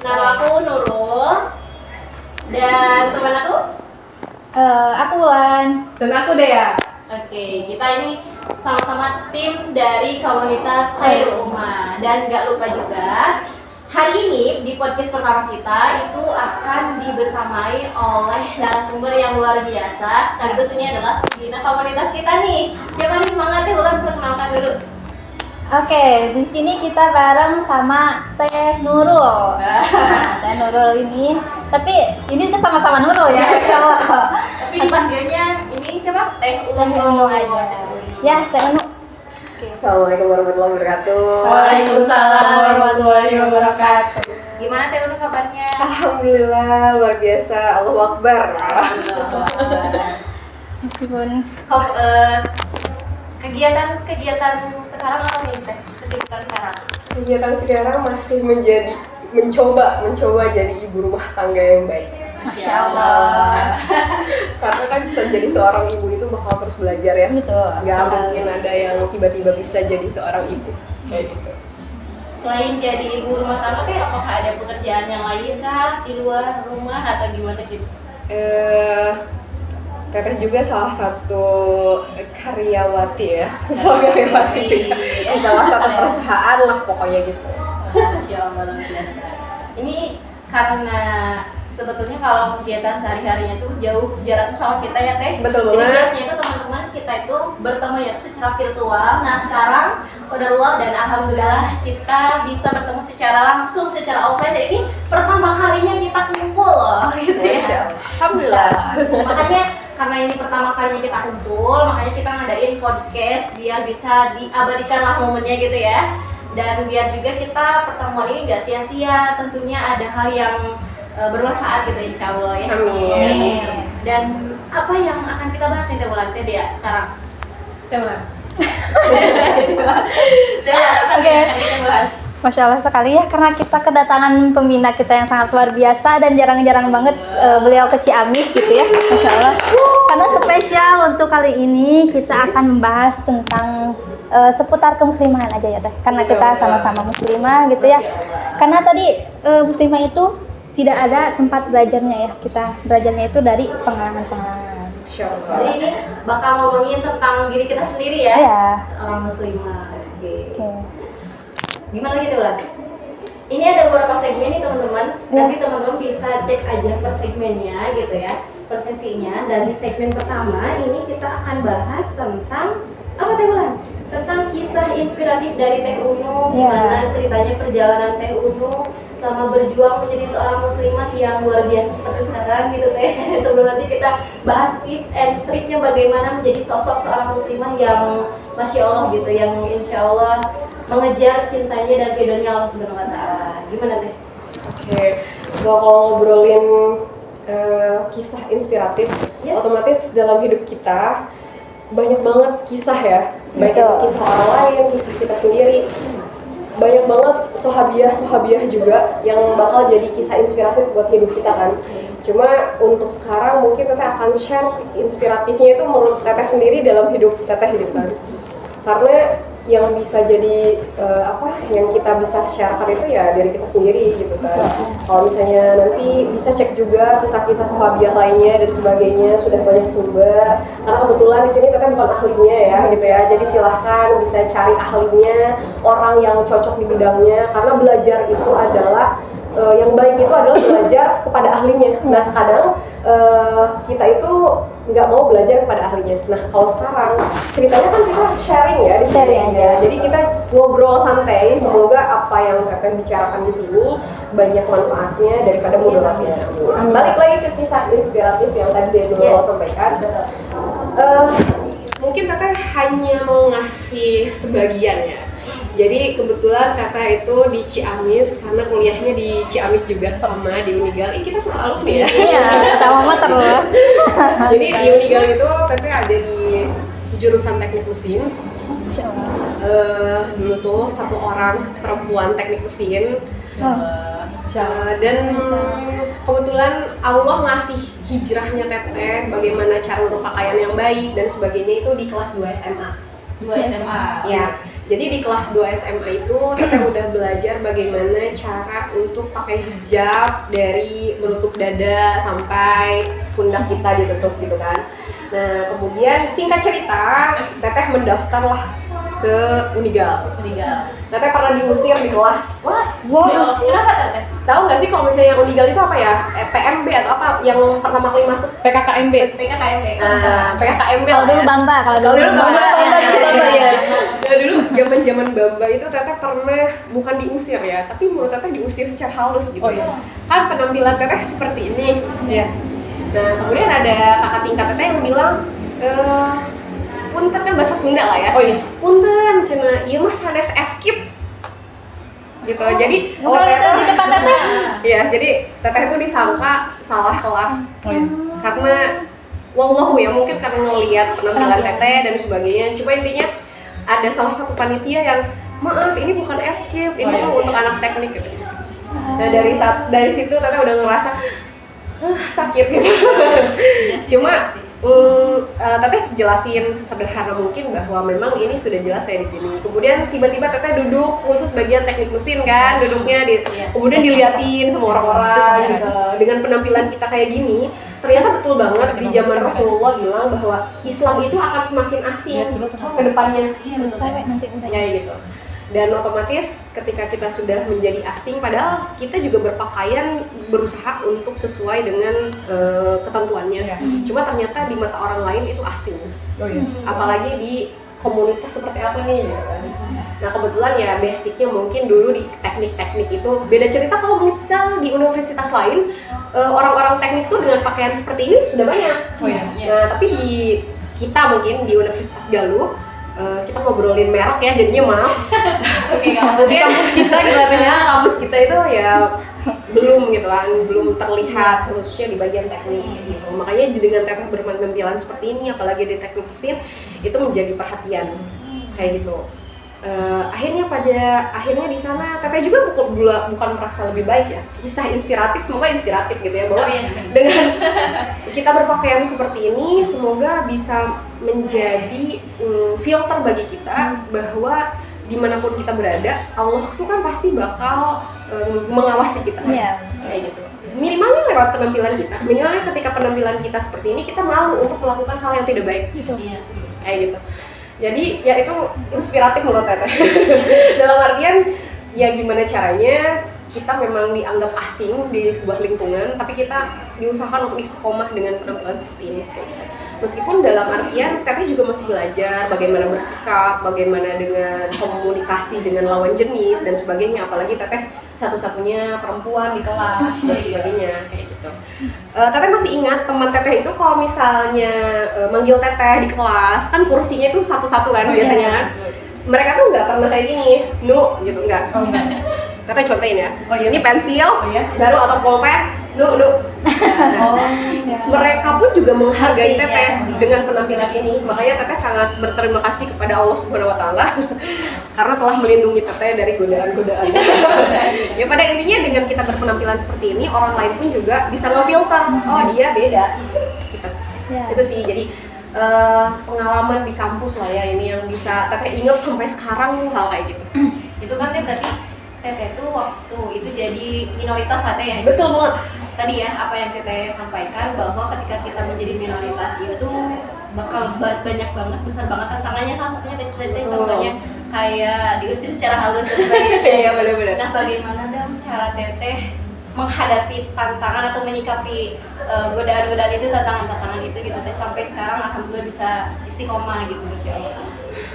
Nama aku Nurul dan teman Aku Wulan. Dan aku Dea. Oke, kita ini sama-sama tim dari komunitas Khairul Ummah. Dan gak lupa juga, hari ini di podcast pertama kita itu akan dibersamai oleh narasumber yang luar biasa. Sekaligus ini adalah pembina komunitas kita nih. Siapa nih semangat ya, Wulan, perkenalkan dulu. Oke, di sini kita bareng sama Teh Nurul. Nah, Teh Nurul ini, tapi ini tuh sama-sama Nurul ya, Insya Allah. Tapi dipanggilnya ini siapa? Teh Teh Unu aja. Ya, Teh Unu. Assalamualaikum warahmatullahi wabarakatuh. Waalaikumsalam warahmatullahi wabarakatuh. Gimana Teh Unu kabarnya? Alhamdulillah, luar biasa. Allahu Akbar. Meskipun Kegiatan sekarang apa nih Teh? Kesibukan sekarang? Kegiatan sekarang masih mencoba jadi ibu rumah tangga yang baik. Masya Allah. Karena kan jadi seorang ibu itu bakal terus belajar ya. betul. Gak mungkin ada yang tiba-tiba bisa jadi seorang ibu kayak gitu. Selain jadi ibu rumah tangga Teh, apakah ada pekerjaan yang lain kah di luar rumah atau gimana gitu? Teteh juga salah satu karyawati ya, karyawati juga di salah satu perusahaan lah pokoknya gitu. Masya Allah, luar biasa. Ini karena sebetulnya kalau kegiatan sehari-harinya tuh jauh jarak sama kita ya Teh. Betul Jadi banget. biasanya tuh teman-teman kita itu bertemu ya secara virtual. Nah sekarang udah luar dan alhamdulillah kita bisa bertemu secara langsung, secara offline. Dan ini pertama kalinya kita kumpul loh, gitu ya. Masya Allah. Alhamdulillah. Makanya karena ini pertama kalinya kita kumpul, makanya kita ngadain podcast biar bisa diabadikan lah momennya gitu ya. Dan biar juga kita pertemuan ini gak sia-sia, tentunya ada hal yang bermanfaat gitu insya Allah ya. Amin. Dan apa yang akan kita bahas nih Teh Wulan, Teh Dea sekarang? Teman. Oke. Kita bahas. Masya Allah sekali ya, karena kita kedatangan pembina kita yang sangat luar biasa dan jarang-jarang banget beliau ke Ciamis gitu ya, Masya Allah. Karena spesial untuk kali ini kita akan membahas tentang seputar kemuslimahan aja ya Teh, karena kita sama-sama muslimah gitu ya. Karena tadi muslimah itu tidak ada tempat belajarnya ya, kita belajarnya itu dari pengalaman-pengalaman. Masya Allah. Jadi ini bakal ngomongin tentang diri kita sendiri ya, Iya. seorang muslimah. Oke. Oke. Gimana gitu Wulan? Ini ada beberapa segmen nih teman-teman. Nanti teman-teman bisa cek aja per segmennya gitu ya, per sesinya. Dan di segmen pertama ini kita akan bahas tentang apa Teh Wulan? Tentang kisah inspiratif dari Teh Unu, gimana ceritanya perjalanan Teh Unu selama berjuang menjadi seorang muslimah yang luar biasa seperti sekarang gitu Teh. Sebelum nanti kita bahas tips and triknya bagaimana menjadi sosok seorang muslimah yang Masya Allah gitu, yang insya Allah mengejar cintanya dan ridhonya Allah Subhanahu wa Ta'ala. Gimana Teh? Oke, kalau ngobrolin kisah inspiratif, otomatis dalam hidup kita banyak banget kisah ya, baik itu kisah orang lain, kisah kita sendiri. Banyak banget sahabiah juga yang bakal jadi kisah inspiratif buat hidup kita kan. Cuma untuk sekarang mungkin Teteh akan share inspiratifnya itu menurut Teteh sendiri dalam hidup Teteh gitu kan. Karena yang bisa jadi yang kita bisa sharekan itu ya dari kita sendiri gitu kan. Kalau misalnya nanti bisa cek juga kisah-kisah sahabiah lainnya dan sebagainya, sudah banyak sumber. Karena kebetulan di sini Teteh bukan ahlinya ya gitu ya. Jadi silahkan bisa cari ahlinya, orang yang cocok di bidangnya. Karena belajar itu adalah yang baik itu adalah belajar kepada ahlinya. Nah kadang kita itu nggak mau belajar kepada ahlinya. Nah kalau sekarang ceritanya kan kita sharing ya, di sharing aja. Jadi kita ngobrol santai. Semoga apa yang Teteh bicarakan di sini banyak manfaatnya daripada mudaratnya. Balik lagi ke kisah inspiratif yang tadi Nurul sampaikan. Mungkin Teteh hanya mau ngasih sebagian ya. Jadi kebetulan Teteh itu di Ciamis karena kuliahnya di Ciamis juga sama di Unigal. Ini kita selalu nih ya. Iya, sama motor loh. Jadi di Unigal itu Teteh ada di jurusan teknik mesin. Dulu tuh satu orang perempuan teknik mesin. Dan kebetulan Allah ngasih hijrahnya Teteh, bagaimana cara berpakaian yang baik dan sebagainya itu di kelas 2 SMA. 2 SMA. Ya. Jadi di kelas 2 SMA itu kita udah belajar bagaimana cara untuk pakai hijab dari menutup dada sampai pundak kita ditutup gitu kan. Nah kemudian singkat cerita Teteh mendaftarlah ke Unigal. Teteh pernah diusir di kelas. Wah, Kenapa Teteh? tahu nggak sih kalau misalnya Unigal itu apa ya? PMB atau apa yang pertama kali masuk? PKKMB. PKKMB. PKKMB. Kalau dulu Bamba, kalau dulu dulu Bamba. Bamba, ya. Nah dulu zaman Bamba itu Teteh pernah bukan diusir ya, tapi menurut Teteh diusir secara halus gitu. Oh, iya. Kan penampilan Teteh seperti ini. Iya. Nah kemudian ada kakak tingkat Teteh yang bilang, punten kan bahasa Sunda lah ya. Oh, iya. Punten, cina iya mah sanes FKIP gitu. Jadi Oh, itu di depan Teteh. Iya, jadi Teteh itu disangka salah kelas Oh, iya. karena wallahu ya mungkin karena ngelihat penampilan Teteh dan sebagainya. Cuma intinya ada salah satu panitia yang maaf ini bukan FKIP, ini Oh, iya. tuh untuk anak teknik gitu. Nah dari situ Teteh udah ngerasa sakit gitu. Cuma Teteh jelasin sesederhana mungkin bahwa memang ini sudah jelas saya di sini. Kemudian tiba-tiba Teteh duduk khusus bagian teknik mesin kan, duduknya kemudian diliatin sama orang-orang gitu. Dengan penampilan kita kayak gini, ternyata betul banget di zaman Rasulullah bilang bahwa Islam itu akan semakin asing ke depannya. Iya betul. Sampai nanti udah. Ya gitu. Dan otomatis ketika kita sudah menjadi asing, padahal kita juga berpakaian berusaha untuk sesuai dengan ketentuannya. Iya. Cuma ternyata di mata orang lain itu asing. Oh, iya. Apalagi di komunitas seperti apa nih? Gitu kan. Nah kebetulan ya basicnya mungkin dulu di teknik-teknik itu beda cerita. Kalau misal di universitas lain orang-orang teknik tuh dengan pakaian seperti ini sudah banyak. Oh, iya. Nah tapi di kita mungkin di Universitas Galuh kita ngobrolin merek ya jadinya maaf. Oke, Di kampus kita gimana? Ya kampus kita itu ya belum gitu kan, belum terlihat khususnya di bagian teknik gitu. Makanya dengan Teteh berpenampilan seperti ini apalagi di teknik mesin itu menjadi perhatian kayak gitu. Akhirnya di sana Teteh juga bukan merasa lebih baik ya. Kisah inspiratif, semoga inspiratif gitu ya bahwa dengan kita berpakaian seperti ini semoga bisa menjadi filter bagi kita bahwa dimanapun kita berada Allah tuh kan pasti bakal mengawasi kita. Iya. Kayak gitu. Minimalnya lewat penampilan kita. Minimalnya ketika penampilan kita seperti ini kita malu untuk melakukan hal yang tidak baik. Iya. Kayak gitu. Jadi ya itu inspiratif menurut Teteh. Dalam artian ya gimana caranya kita memang dianggap asing di sebuah lingkungan, tapi kita diusahakan untuk istiqomah dengan penampilan seperti ini. Kayak gitu. Meskipun dalam artian Teteh juga masih belajar bagaimana bersikap, bagaimana dengan komunikasi dengan lawan jenis dan sebagainya. Apalagi Teteh satu-satunya perempuan di kelas dan sebagainya kayak gitu. Teteh masih ingat teman Teteh itu kalau misalnya manggil Teteh di kelas kan kursinya itu satu-satu kan biasanya kan. Mereka tuh nggak pernah kayak gini, nu gitu enggak. Oh, enggak. Teteh contohin ya. Oh, iya. Ini pensil, Oh, iya. baru atau pulpen, nu. Oh, Mereka pun juga menghargai Ngerti, Teteh ya. dengan penampilan ini. Makanya Teteh sangat berterima kasih kepada Allah Subhanahu wa taala karena telah melindungi Teteh dari godaan-godaan. Ya pada intinya dengan kita berpenampilan seperti ini, orang lain pun juga bisa ngefilter, oh dia beda. Gitu. Ya. Itu sih jadi pengalaman di kampus lah ya ini yang bisa Teteh ingat sampai sekarang tuh hal kayak gitu. Itu kan berarti Teteh tuh waktu itu jadi minoritas lah Teh ya. Betul banget. Tadi ya apa yang Teteh sampaikan bahwa ketika kita menjadi minoritas itu bakal banyak banget, besar banget tantangannya. Salah satunya Teteh Betul. contohnya kayak diusir secara halus dan sebagainya. Iya benar-benar. Nah bagaimana dalam cara Teteh menghadapi tantangan atau menyikapi godaan-godaan itu, tantangan-tantangan itu gitu Teh sampai sekarang alhamdulillah bisa istiqomah gitu Masya Allah.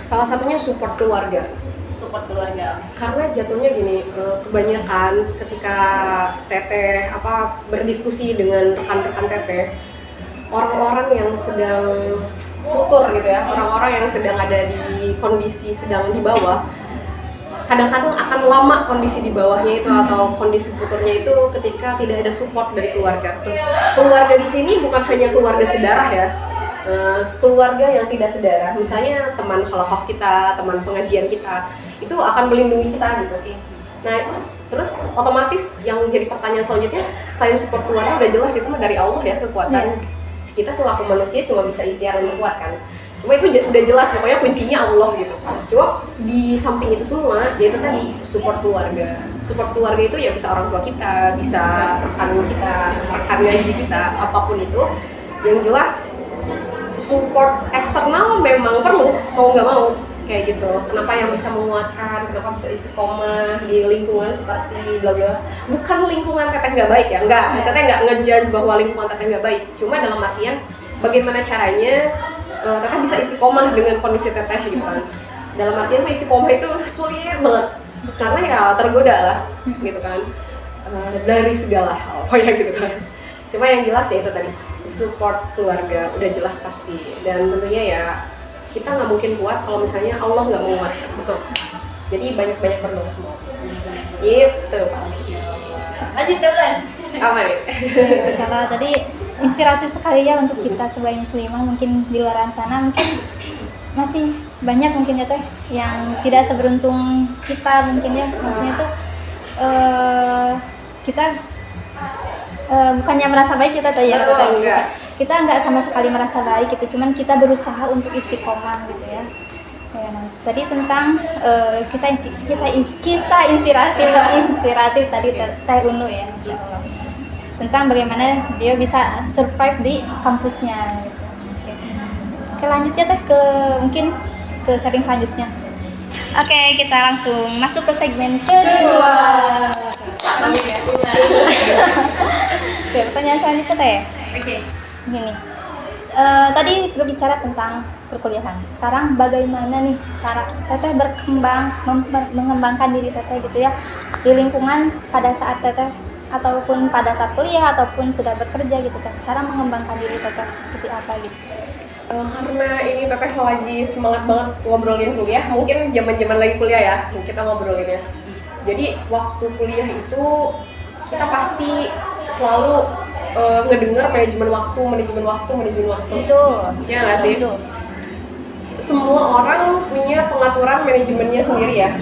Salah satunya support keluarga. Support keluarga. Karena jatuhnya gini, kebanyakan ketika Teteh berdiskusi dengan rekan-rekan Teteh, orang-orang yang sedang futur gitu ya, orang-orang yang sedang ada di kondisi sedang di bawah, kadang-kadang akan lama kondisi di bawahnya itu atau kondisi futurnya itu ketika tidak ada support dari keluarga. Terus keluarga di sini bukan hanya keluarga sedarah ya, keluarga yang tidak sedarah, misalnya teman halakoh kita, teman pengajian kita, itu akan melindungi kita gitu. Nah, terus otomatis yang jadi pertanyaan selanjutnya, selain support keluarga udah jelas itu mah dari Allah ya kekuatan. Kita selaku manusia cuma bisa ikhtiar untuk kuat kan. Cuma itu udah jelas pokoknya kuncinya Allah gitu. Cuma di samping itu semua, yaitu tadi support keluarga. Support keluarga itu ya bisa orang tua kita, bisa rekan kita, rekan ngaji kita, apapun itu. Yang jelas support eksternal memang perlu, mau nggak mau kayak gitu. Kenapa yang bisa menguatkan, kenapa bisa istiqomah di lingkungan seperti bla bla. Bukan lingkungan teteh nggak baik ya, nggak. Teteh nggak ngejudge bahwa lingkungan teteh nggak baik. Cuma dalam artian bagaimana caranya teteh bisa istiqomah dengan kondisi teteh gitu kan. Dalam artian tuh istiqomah itu sulit banget karena ya tergoda lah gitu kan dari segala hal, pokoknya gitu kan. Cuma yang jelas ya itu tadi support keluarga udah jelas pasti, dan tentunya ya kita nggak mungkin kuat kalau misalnya Allah nggak menguatkan, betul. Jadi banyak-banyak berdoa semua. Gitu Pak. Lanjut Dewan. Apa nih? Insya Allah tadi inspiratif sekali ya untuk kita sebagai muslimah. Mungkin di luar sana mungkin masih banyak mungkin ya teh yang tidak seberuntung kita mungkin ya, maksudnya tuh kita bukannya merasa baik kita teh ya, Enggak. kita nggak sama sekali merasa baik gitu, cuman kita berusaha untuk istiqomah gitu ya. Ya, nah, tadi tentang kisah inspiratif tadi Teh Unu ya, Insya Allah, tentang bagaimana dia bisa survive di kampusnya gitu. Oke, lanjut ya Teh mungkin ke sharing selanjutnya. Oke, kita langsung masuk ke segmen kedua. Oke, pertanyaan selanjutnya Teh. Oke. Gini, tadi berbicara tentang perkuliahan. Sekarang bagaimana nih cara Teteh berkembang, mengembangkan diri Teteh gitu ya di lingkungan pada saat Teteh ataupun pada saat kuliah ataupun sudah bekerja gitu Teh. Cara mengembangkan diri Teteh seperti apa gitu? Karena ini teteh lagi semangat banget ngobrolin kuliah, mungkin zaman lagi kuliah ya kita ngobrolinnya. Jadi waktu kuliah itu kita pasti selalu ngedenger manajemen waktu. Itu. Ya nggak sih? Itu. Semua orang punya pengaturan manajemennya sendiri ya.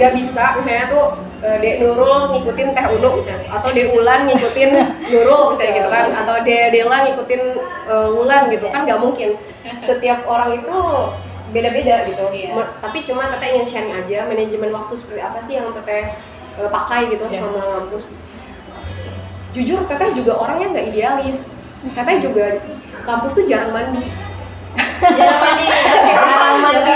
Nggak bisa misalnya tuh Dek Nurul ngikutin Teh Unu misalnya, atau Dek Ulan ngikutin Nurul misalnya gitu kan, atau Dek Dela ngikutin Ulan gitu kan, nggak mungkin. Setiap orang itu beda-beda gitu. Tapi cuma Teteh ingin sharing aja manajemen waktu seperti apa sih yang Teteh pakai gitu selama ngampus. Jujur Teteh juga orangnya nggak idealis. Teteh juga ke kampus tuh jarang mandi.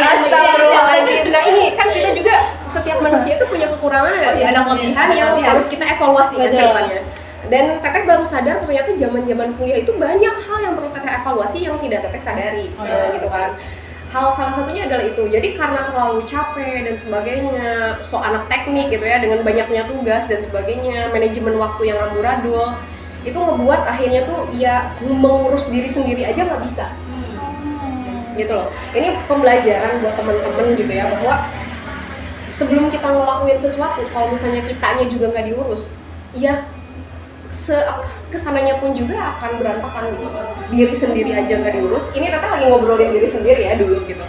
Astagfirullahaladzim. Nah ini kan kita juga setiap manusia itu punya kekurangan, ada kelebihan yang harus kita evaluasi kan depannya. Dan Teteh baru sadar ternyata zaman kuliah itu banyak hal yang perlu Teteh evaluasi yang tidak Teteh sadari, gitu kan. Hal salah satunya adalah itu. Jadi karena terlalu capek dan sebagainya, so anak teknik gitu ya, dengan banyaknya tugas dan sebagainya, manajemen waktu yang amburadul, itu ngebuat akhirnya tuh ya mengurus diri sendiri aja nggak bisa. Gitu loh. Ini pembelajaran buat teman-teman gitu ya, bahwa sebelum kita ngelakuin sesuatu, kalau misalnya kitanya juga nggak diurus, ya kesananya pun juga akan berantakan gitu. Diri sendiri aja nggak diurus. Ini Teteh lagi ngobrolin diri sendiri ya dulu gitu.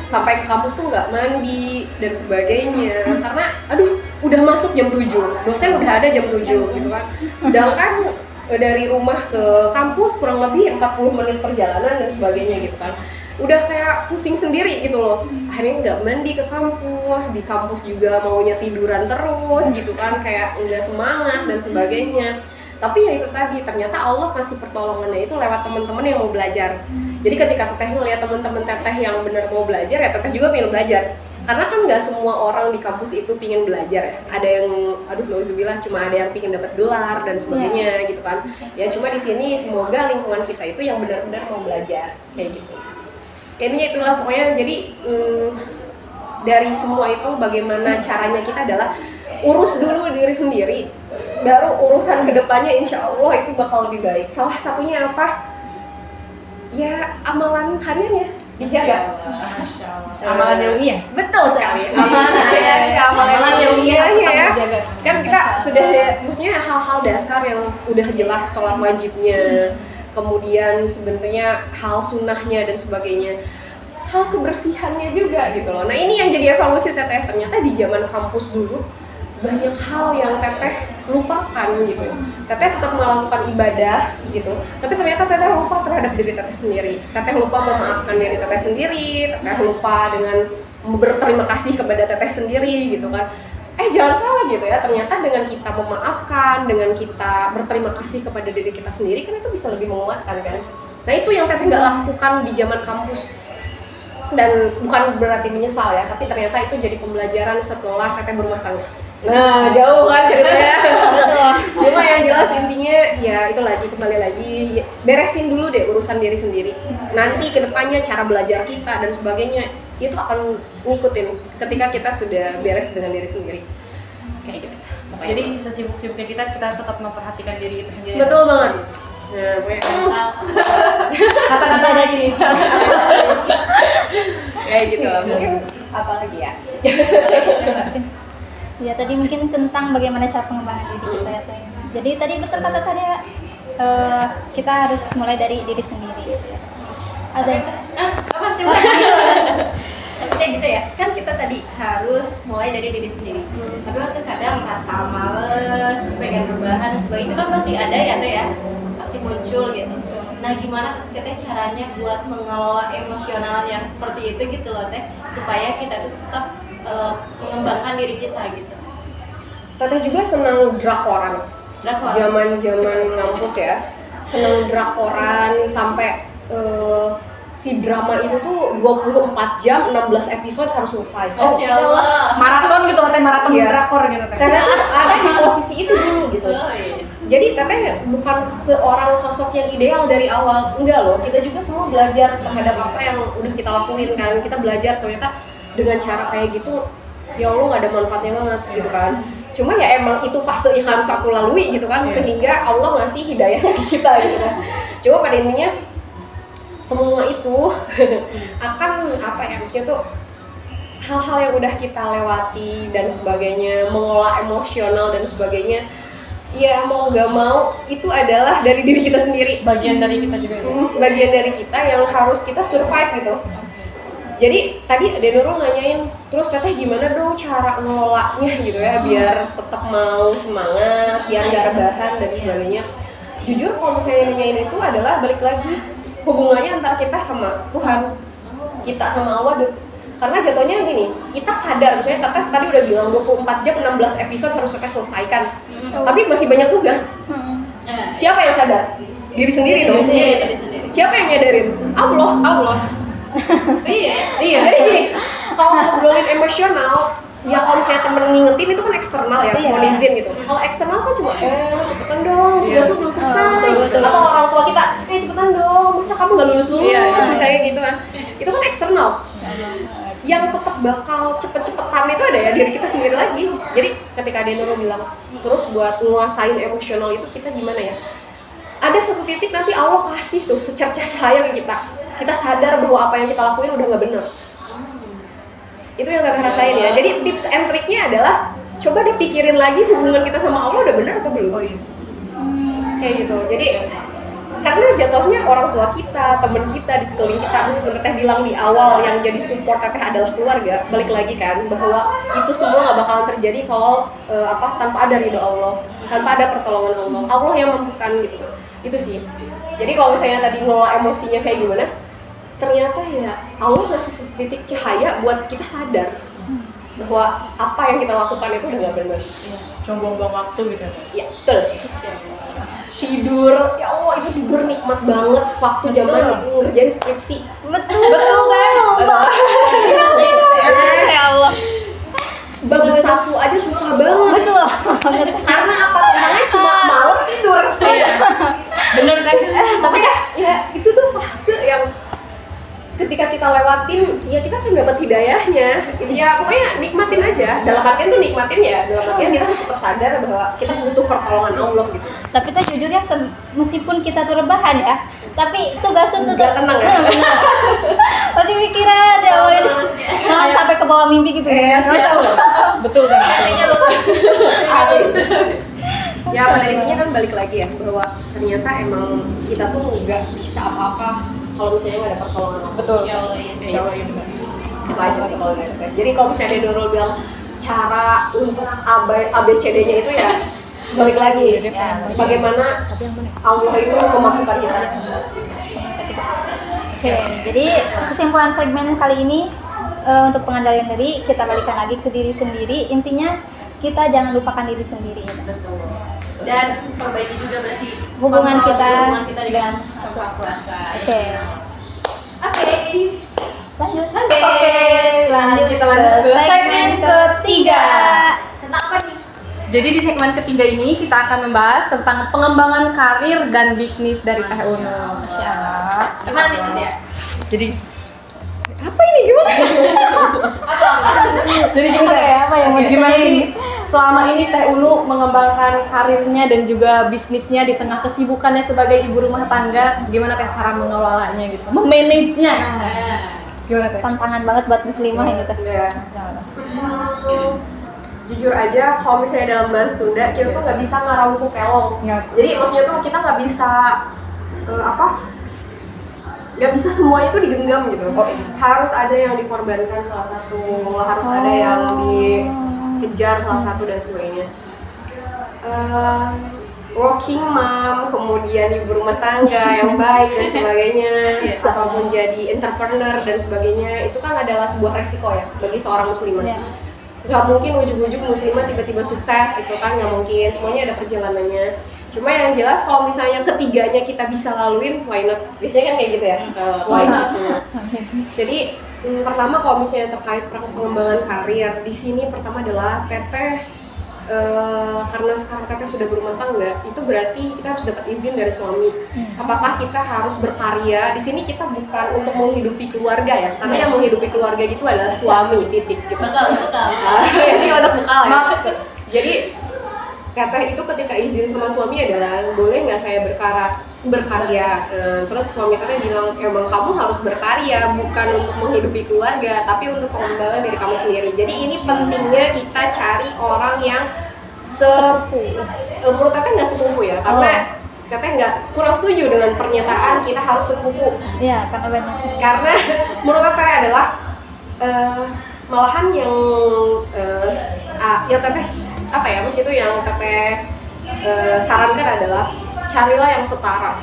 Sampai ke kampus tuh nggak mandi dan sebagainya, karena aduh udah masuk jam 7, dosen udah ada jam 7 gitu kan. Sedangkan dari rumah ke kampus kurang lebih 40 menit perjalanan dan sebagainya gitu kan. Udah kayak pusing sendiri gitu loh. Akhirnya nggak mandi ke kampus, di kampus juga maunya tiduran terus gitu kan, kayak nggak semangat dan sebagainya. Tapi ya itu tadi, ternyata Allah kasih pertolongannya itu lewat teman-teman yang mau belajar. Jadi ketika Teteh ngeliat teman-teman Teteh yang benar mau belajar, ya Teteh juga pengen belajar. Karena kan nggak semua orang di kampus itu pingin belajar ya. Ada yang, aduh nauzubillah, cuma ada yang pingin dapat gelar dan sebagainya gitu kan. Ya cuma di sini semoga lingkungan kita itu yang benar-benar mau belajar kayak gitu. Kayaknya itulah pokoknya. Jadi dari semua itu bagaimana caranya kita adalah urus dulu diri sendiri, baru urusan kedepannya insya Allah itu bakal lebih baik. Salah satunya apa? Ya amalan hariannya dijaga. Amalan ilmiah. Betul sekali. Amalan ilmiah ya. Kan kita sudah, maksudnya hal-hal dasar yang udah jelas, sholat wajibnya, kemudian sebenarnya hal sunnahnya dan sebagainya, hal kebersihannya juga gitu loh. Nah ini yang jadi evaluasi Teteh, ternyata di zaman kampus dulu banyak hal yang teteh lupakan gitu. Teteh tetap melakukan ibadah gitu, tapi ternyata teteh lupa terhadap diri teteh sendiri. Teteh lupa memaafkan diri teteh sendiri, teteh lupa dengan berterima kasih kepada teteh sendiri gitu kan. Jangan salah gitu ya, ternyata dengan kita memaafkan, dengan kita berterima kasih kepada diri kita sendiri kan itu bisa lebih menguatkan kan. Nah itu yang teteh nggak lakukan di zaman kampus. Dan bukan berarti menyesal ya, tapi ternyata itu jadi pembelajaran setelah teteh berumah tangga. Nah jauh kan ceritanya. Betul. Cuma yang jelas intinya ya itu lagi, kembali lagi beresin dulu deh urusan diri sendiri. Nanti kedepannya cara belajar kita dan sebagainya itu akan ngikutin ketika kita sudah beres dengan diri sendiri. Kayak gitu. Jadi sesibuk-sibuknya kita tetap memperhatikan diri kita sendiri. Betul banget. Nah, pokoknya Kata-kata ada gini. kayak gitu lah. Mungkin apa lagi ya? Ya tadi mungkin tentang bagaimana cara pengembangan diri kita ya Teh. Jadi tadi betul kata tadi kita harus mulai dari diri sendiri gitu ya. Ada Apa kayak gitu ya, kan kita tadi harus mulai dari diri sendiri. Tapi waktu kadang merasa males, terus pengen berbahan dan sebagainya itu kan pasti ada ya Teh ya, pasti muncul gitu. Nah gimana Teteh caranya buat mengelola emosional yang seperti itu gitu loh Teh, supaya kita tuh tetap mengembangkan diri kita gitu. Teteh juga senang drakoran. Drakor. Zaman-zaman ngampus ya, senang drakoran sampai si drama itu tuh 24 jam 16 episode harus selesai. Masya Allah. Maraton gitu, Teh, maraton Iya. drakor gitu Teh. Teteh ada di posisi itu dulu gitu. Oh, iya. Jadi teteh bukan seorang sosok yang ideal dari awal, enggak loh. Kita juga semua belajar terhadap apa yang udah kita lakuin kan. Kita belajar ternyata dengan cara kayak gitu, ya Allah nggak ada manfaatnya banget gitu kan. Cuma ya emang itu fase yang harus aku lalui gitu kan, sehingga Allah ngasih hidayah ke kita gitu kan. Cuma pada intinya semua itu akan apa ya, maksudnya tuh hal-hal yang udah kita lewati dan sebagainya, mengolah emosional dan sebagainya, ya mau gak mau itu adalah dari diri kita sendiri, Bagian dari kita juga ya. bagian dari kita yang harus kita survive gitu. Jadi tadi Ade Nurul nanyain, terus Teteh gimana dong cara ngelolanya gitu ya biar tetap mau semangat, biar gak rebahan dan sebagainya. Jujur kalau misalnya nanyain itu adalah balik lagi hubungannya antara kita sama Tuhan, kita sama Allah deh. Karena jatuhnya gini, kita sadar, misalnya Teteh tadi udah bilang 24 jam 16 episode harus Teteh selesaikan, tapi masih banyak tugas. Siapa yang sadar? Diri sendiri dong. Diri sendiri. Siapa yang nyadarin? Allah. Iya. Jadi kalau ngobrolin emosional, ya kalau misalnya temen ngingetin itu kan eksternal ya, Iya. mau izin gitu. Kalau eksternal kan cuma, lo cepetan dong, tugas lu belum selesai. betul. Atau orang tua kita, cepetan dong, masa kamu nggak lulus, Iya. misalnya gitu kan. Itu kan eksternal. Yang tetap bakal cepet-cepetan itu ada ya diri kita sendiri lagi. Jadi ketika Ade Nurul bilang, terus buat nguasain emosional itu kita gimana ya? Ada satu titik nanti Allah kasih tuh secercah cahaya ke kita. Kita sadar bahwa apa yang kita lakuin udah nggak benar. Itu yang Teteh rasain ya. Jadi tips and triknya adalah coba dipikirin lagi hubungan kita sama Allah udah benar atau belum. Oh iya sih. Kayak gitu. Jadi karena jatuhnya orang tua kita, teman kita di sekeliling kita, meskipun Teteh bilang di awal yang jadi support Teteh adalah keluarga, balik lagi kan bahwa itu semua nggak bakalan terjadi kalau tanpa ada ridho Allah, tanpa ada pertolongan Allah. Allah yang mampukan gitu. Itu sih. Jadi kalau misalnya tadi ngelola emosinya kayak gimana? Ternyata ya Allah ngasih titik cahaya buat kita sadar bahwa apa yang kita lakukan itu udah nggak benar. Cuma buang-buang waktu gitu. Ya betul. Tidur, ya Allah itu tidur nikmat banget waktu zaman ngerjain skripsi. betul kan? Ya Allah. Bab satu aja susah banget. Betul. Karena apa? Karena cuma males tidur. Bener kan? Tapi ya itu tuh fase yang ketika kita lewatin, ya kita kan dapat hidayahnya. Ya pokoknya nikmatin aja. Dalam artian tuh nikmatin ya. Dalam artian kita harus tetap sadar bahwa kita butuh pertolongan Allah gitu. Tapi kita jujur ya, meskipun kita tuh rebahan ya, tapi tugasnya tuh Nggak tenang ya? masih pikiran ya Allah ini. Jangan sampai ke bawah mimpi gitu ya. Betul kan? Ya pada intinya kan balik lagi ya bahwa ternyata emang kita tuh nggak bisa apa-apa kalau misalnya nggak ada pertolongan Allah. Betul. Ya Allah, iya. Insya Allah iya benar. Itu aja sih kalau dari saya. Jadi kalau misalnya Nurul bilang cara untuk ABCD-nya itu ya balik lagi bagaimana Allah itu memampukan kita. Oke, jadi kesimpulan segmen kali ini untuk pengendalian diri, kita balikan lagi ke diri sendiri. Intinya kita jangan lupakan diri sendiri. Dan perbaiki juga berarti Hubungan kita dengan sosok kuasa. Oke. Lanjut. Lanjut kita ke segmen ketiga. Tentang apa nih? Jadi di segmen ketiga ini kita akan membahas tentang pengembangan karir dan bisnis dari Teh Unu. Masya Allah. Gimana nih Teh? Jadi apa ini gimana? Jadi gimana? Oke, apa yang mau Gimana ditanyain? sih selama ini Teh Ulu mengembangkan karirnya dan juga bisnisnya di tengah kesibukannya sebagai ibu rumah tangga, gimana Teh cara mengelolanya gitu, memanagenya? Gimana Teh? Tantangan banget buat muslimah gitu. Ya. Jujur aja, kalau misalnya dalam bahasa Sunda kita tuh nggak bisa ngarangku kelong. Jadi maksudnya tuh kita nggak bisa nggak bisa semuanya tuh digenggam gitu. Harus ada yang dikorbankan salah satu, harus ada yang dikejar salah satu dan sebagainya. Working mom, kemudian ibu rumah tangga yang baik dan sebagainya, ataupun jadi entrepreneur dan sebagainya, itu kan adalah sebuah resiko ya bagi seorang muslimah. Nggak mungkin ujuk-ujuk muslimah tiba-tiba sukses, itu kan nggak mungkin, semuanya ada perjalanannya. Cuma yang jelas kalau misalnya ketiganya kita bisa laluin, why not? Biasanya kan kayak gitu ya, why not? Jadi pertama kalau misalnya terkait pengembangan karir, di sini pertama adalah Teteh, karena sekarang Teteh sudah berumah tangga, itu berarti kita harus dapat izin dari suami. Apakah kita harus berkarya? Di sini kita bukan untuk menghidupi keluarga ya, karena yang menghidupi keluarga itu adalah suami, titik gitu. Betul. Ini untuk bekal ya. Jadi Teteh itu ketika izin sama suami adalah boleh nggak saya berkarya. Terus suami Teteh bilang emang kamu harus berkarya bukan untuk menghidupi keluarga tapi untuk pengembangan diri kamu sendiri. Jadi ini pentingnya kita cari orang yang sepupu. Menurut Teteh nggak sepupu ya, karena Teteh nggak kurang setuju dengan pernyataan kita harus sepupu. Iya, karena banyak. Karena menurut Teteh adalah malahan yang Teteh apa ya, maksud itu yang Teteh sarankan adalah carilah yang setara.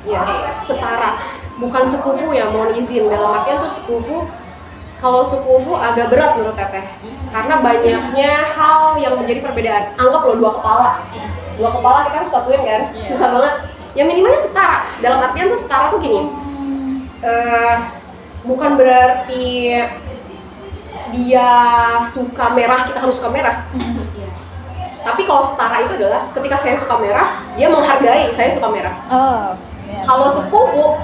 Ya, setara. Bukan sekufu ya, mohon izin. Dalam artian tuh sekufu, kalau sekufu agak berat menurut Teteh. Karena banyaknya hal yang menjadi perbedaan. Anggap loh dua kepala kita harus satuin kan, susah banget. Yang minimalnya setara. Dalam artian tuh setara tuh gini. Bukan berarti dia suka merah, kita harus suka merah. Tapi kalau setara itu adalah ketika saya suka merah, dia menghargai saya suka merah. Kalau sepupu,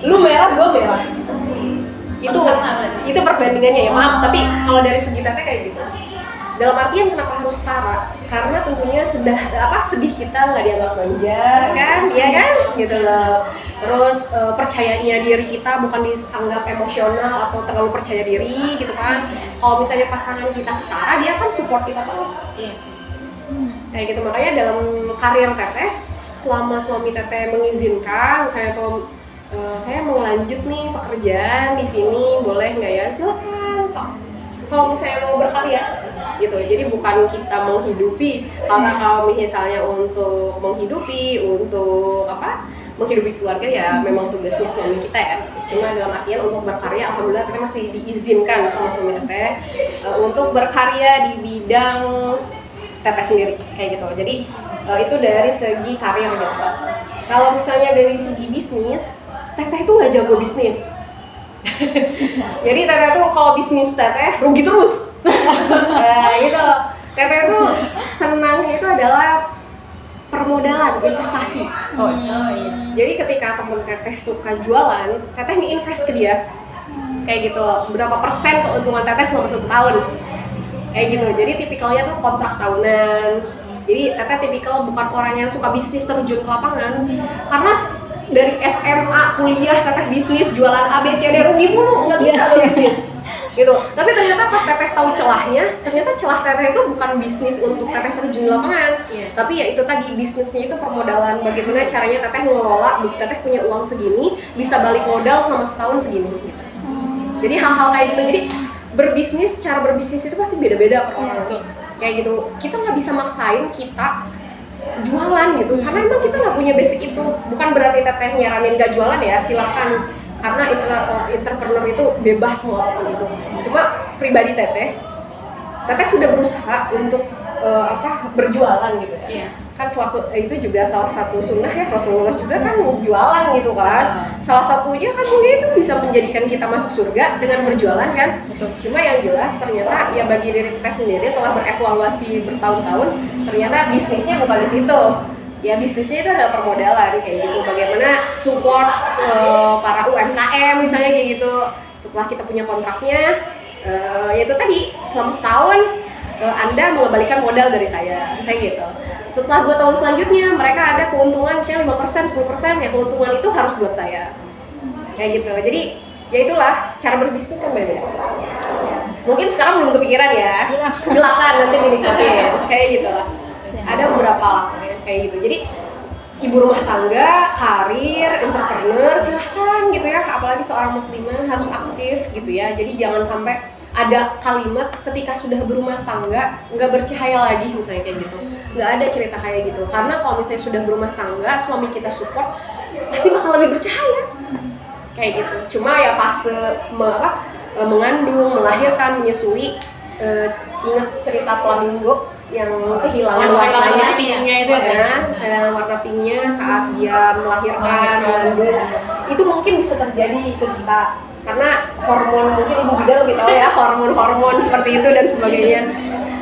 lu merah, gua merah. Itu perbandingannya ya, maaf. Tapi kalau dari segi Teteh kayak gitu. Dalam artian kenapa harus setara? Karena tentunya sedih kita nggak dianggap manja kan, iya kan, gitu loh. Terus percayanya diri kita bukan dianggap emosional atau terlalu percaya diri gitu kan. Kalau misalnya pasangan kita setara, dia kan support kita terus. Kayak gitu, makanya dalam karir Teteh, selama suami Teteh mengizinkan, misalnya tuh saya mau lanjut nih pekerjaan di sini, boleh nggak ya? Silakan Pak. Kalau misalnya mau berkarya gitu, jadi bukan kita menghidupi, karena kalau misalnya untuk menghidupi keluarga ya memang tugasnya suami kita ya. Cuma dalam artian untuk berkarya, alhamdulillah Teteh masih diizinkan sama suami Teteh untuk berkarya di bidang Teteh sendiri kayak gitu. Jadi itu dari segi karir gitu. Kalau misalnya dari segi bisnis, Teteh itu nggak jago bisnis. Jadi Teteh tuh kalau bisnis Teteh rugi terus. Gitu. Teteh tuh senangnya itu adalah permodalan, investasi. Jadi ketika temen Teteh suka jualan, Teteh nge-invest ke dia. Kayak gitu. Berapa persen keuntungan Teteh selama 1 tahun. Kayak gitu. Jadi tipikalnya tuh kontrak tahunan. Jadi Teteh tipikal bukan orang yang suka bisnis terjun ke lapangan. Karena dari SMA, kuliah, Teteh bisnis, jualan ABCD rugi mulu, nggak bisa bisnis gitu. Tapi ternyata pas Teteh tahu celahnya, ternyata celah Teteh itu bukan bisnis untuk Teteh terjun di lapangan, tapi ya itu tadi, bisnisnya itu permodalan. Bagaimana caranya Teteh ngelola, Teteh punya uang segini, bisa balik modal selama setahun segini gitu. Jadi hal-hal kayak gitu. Jadi berbisnis, cara berbisnis itu pasti beda-beda per orang. Betul. Kayak gitu, kita nggak bisa maksain kita jualan gitu, karena emang kita nggak punya basic itu. Bukan berarti teteh nyaranin nggak jualan ya, silahkan, karena entrepreneur itu bebas mau apapun itu. Cuma pribadi teteh sudah berusaha untuk berjualan gitu ya. Iya. Kan itu juga salah satu sunnah ya, Rasulullah juga kan jualan gitu kan. Salah satunya kan mungkin itu bisa menjadikan kita masuk surga dengan berjualan kan. Betul. Cuma yang jelas ternyata ya bagi diri kita sendiri telah berevaluasi bertahun-tahun, ternyata bisnisnya bukan di situ. Ya bisnisnya itu adalah permodalan kayak gitu. Bagaimana support para UMKM misalnya kayak gitu. Setelah kita punya kontraknya, yaitu tadi selama setahun Anda mengembalikan modal dari saya, misalnya gitu. Setelah 2 tahun selanjutnya mereka ada keuntungan misalnya 5%, 10%, ya keuntungan itu harus buat saya. Kayak gitu. Jadi ya itulah cara berbisnis yang berbeda. Mungkin sekarang belum kepikiran ya. Silakan nanti dinikmatin. Kayak gitu lah. Ada beberapa lah kayak gitu. Jadi ibu rumah tangga, karir, entrepreneur, silahkan gitu ya. Apalagi seorang muslimah harus aktif gitu ya. Jadi jangan sampai ada kalimat ketika sudah berumah tangga nggak bercahaya lagi misalnya kayak gitu. Nggak ada cerita kayak gitu. Karena kalau misalnya sudah berumah tangga, suami kita support, pasti bakal lebih bercahaya. Kayak gitu. Cuma ya pas mengandung, melahirkan, menyusui, ingat cerita Flamingo yang kehilangan warnanya itu kan, kehilangan warna pinknya saat dia melahirkan, mengandung. Itu mungkin bisa terjadi ke kita karena hormon, mungkin ibu bidan lebih tahu ya, hormon-hormon seperti itu dan sebagainya.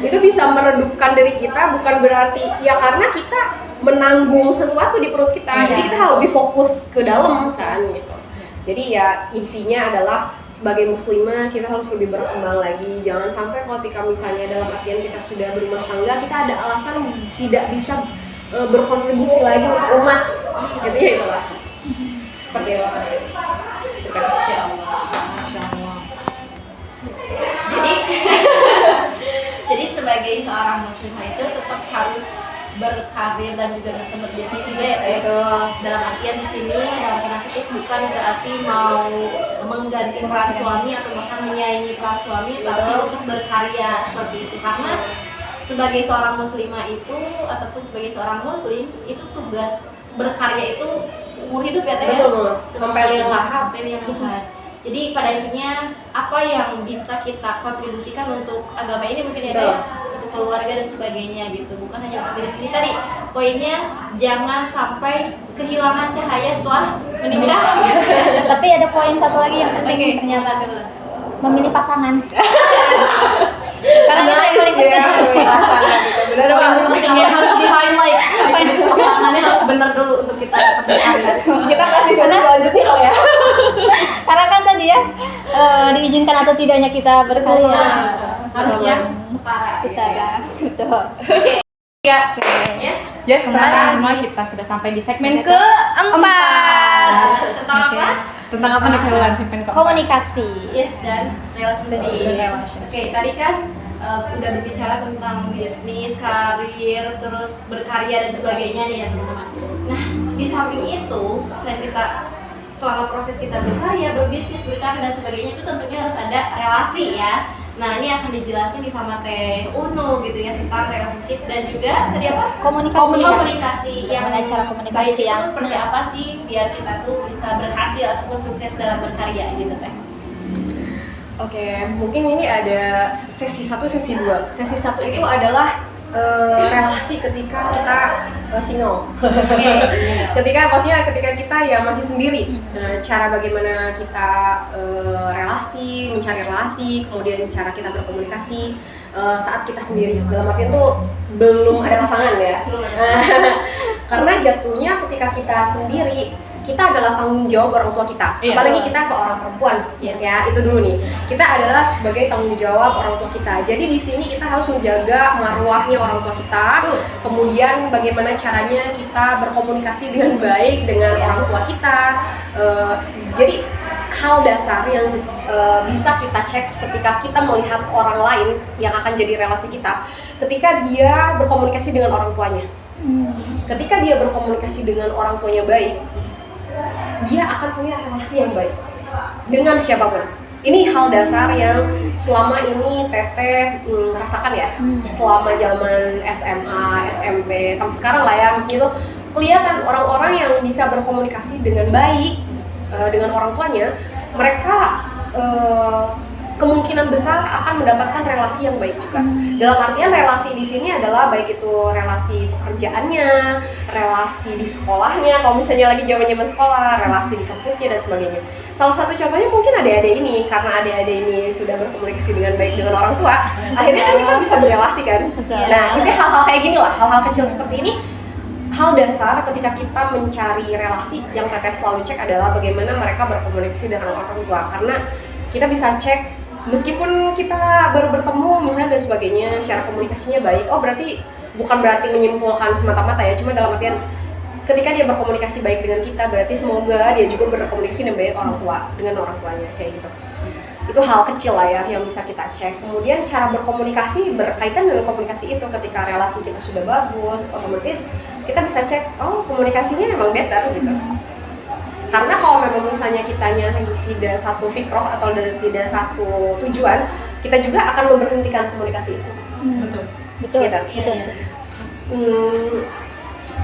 Itu bisa meredupkan diri kita, bukan berarti ya karena kita menanggung sesuatu di perut kita, jadi kita harus lebih fokus ke dalam kan gitu. Jadi ya intinya adalah sebagai muslimah kita harus lebih berkembang lagi. Jangan sampai ketika misalnya dalam artian kita sudah berumah tangga, kita ada alasan tidak bisa berkontribusi lagi untuk umat. Gitu ya itulah. Seperti itu. Masya Allah. Jadi sebagai seorang muslimah itu tetap harus berkarir dan juga bisa berbisnis juga ya Teh. Dalam artian di sini dalam tanda kutip bukan berarti mau mengganti peran suami atau bahkan menyaingi peran suami, tapi untuk berkarya seperti itu. Karena sebagai seorang muslimah itu ataupun sebagai seorang muslim itu tugas berkarya itu seumur hidup ya Teh. Betul, sampai liang lahat. Sampai liang lahat. Jadi pada intinya apa yang bisa kita kontribusikan untuk agama ini mungkin ya Teh, untuk keluarga dan sebagainya gitu. Bukan hanya untuk diri sendiri tadi. Poinnya jangan sampai kehilangan cahaya setelah menikah. Tapi ada poin satu lagi yang penting ternyata, memilih pasangan. Karena itu yang paling penting. Benar yang penting yang harus di highlight. Pasangannya harus benar dulu untuk kita berkarya. Kita kasih sesi selanjutnya kali ya. Karena kan tadi ya diizinkan atau tidaknya kita berkarya. Harusnya setara. Betul. Ya. Yes. Yes, sekarang semua kita sudah sampai di segmen keempat. Tentang apa? Tentang apa nih Kak segmen keempat? Komunikasi. Yes, dan relationship. Oke, tadi kan udah berbicara tentang bisnis, karir, terus berkarya dan sebagainya nih ya teman-teman. Nah, di samping itu, selain kita selama proses kita berkarya, berbisnis, berkarir dan sebagainya itu tentunya harus ada relasi ya. Nah, ini akan dijelasin nih sama Teh Unu gitu ya tentang relationship dan juga tadi apa? Komunikasi yang Gimana cara komunikasi baik itu yang seperti apa sih biar kita tuh bisa berhasil ataupun sukses dalam berkarya gitu Teh. Oke, mungkin ini ada sesi 1, sesi 2. Sesi 1 itu adalah relasi ketika kita single. Ketika kita ya masih sendiri. Cara bagaimana kita relasi, mencari relasi, kemudian cara kita berkomunikasi saat kita sendiri. Dalam artian tuh belum ada pasangan ya. Karena jatuhnya ketika kita sendiri, kita adalah tanggung jawab orang tua kita. Apalagi kita seorang perempuan, ya itu dulu nih. Kita adalah sebagai tanggung jawab orang tua kita. Jadi di sini kita harus menjaga marwahnya orang tua kita. Kemudian bagaimana caranya kita berkomunikasi dengan baik dengan orang tua kita. Jadi hal dasar yang bisa kita cek ketika kita melihat orang lain yang akan jadi relasi kita, ketika dia berkomunikasi dengan orang tuanya. Ketika dia berkomunikasi dengan orang tuanya baik, dia akan punya relasi yang baik dengan siapapun. Ini hal dasar yang selama ini Teteh rasakan ya, selama zaman SMA, SMP, sampai sekarang lah ya, maksudnya tuh kelihatan orang-orang yang bisa berkomunikasi dengan baik dengan orang tuanya, mereka kemungkinan besar akan mendapatkan relasi yang baik juga. Dalam artian relasi di sini adalah baik itu relasi pekerjaannya, relasi di sekolahnya, kalau misalnya lagi zaman-zaman sekolah, relasi di kampusnya dan sebagainya. Salah satu contohnya mungkin adik-adik ini, karena adik-adik ini sudah berkomunikasi dengan baik dengan orang tua, akhirnya kan kita bisa berelasi kan. Nah, ini hal-hal kayak gini lah, hal-hal kecil seperti ini. Hal dasar ketika kita mencari relasi yang Teteh selalu cek adalah bagaimana mereka berkomunikasi dengan orang tua, karena kita bisa cek meskipun kita baru bertemu misalnya dan sebagainya, cara komunikasinya baik, oh berarti bukan berarti menyimpulkan semata-mata ya, cuma dalam artian ketika dia berkomunikasi baik dengan kita, berarti semoga dia juga berkomunikasi dengan baik orang tua, dengan orang tuanya, kayak gitu. Itu hal kecil lah ya yang bisa kita cek. Kemudian cara berkomunikasi berkaitan dengan komunikasi itu, ketika relasi kita sudah bagus, otomatis kita bisa cek, oh komunikasinya emang better gitu. Karena kalau memang misalnya kitanya tidak satu fikroh atau tidak satu tujuan, kita juga akan memberhentikan komunikasi itu. Betul Gitu. betul sih.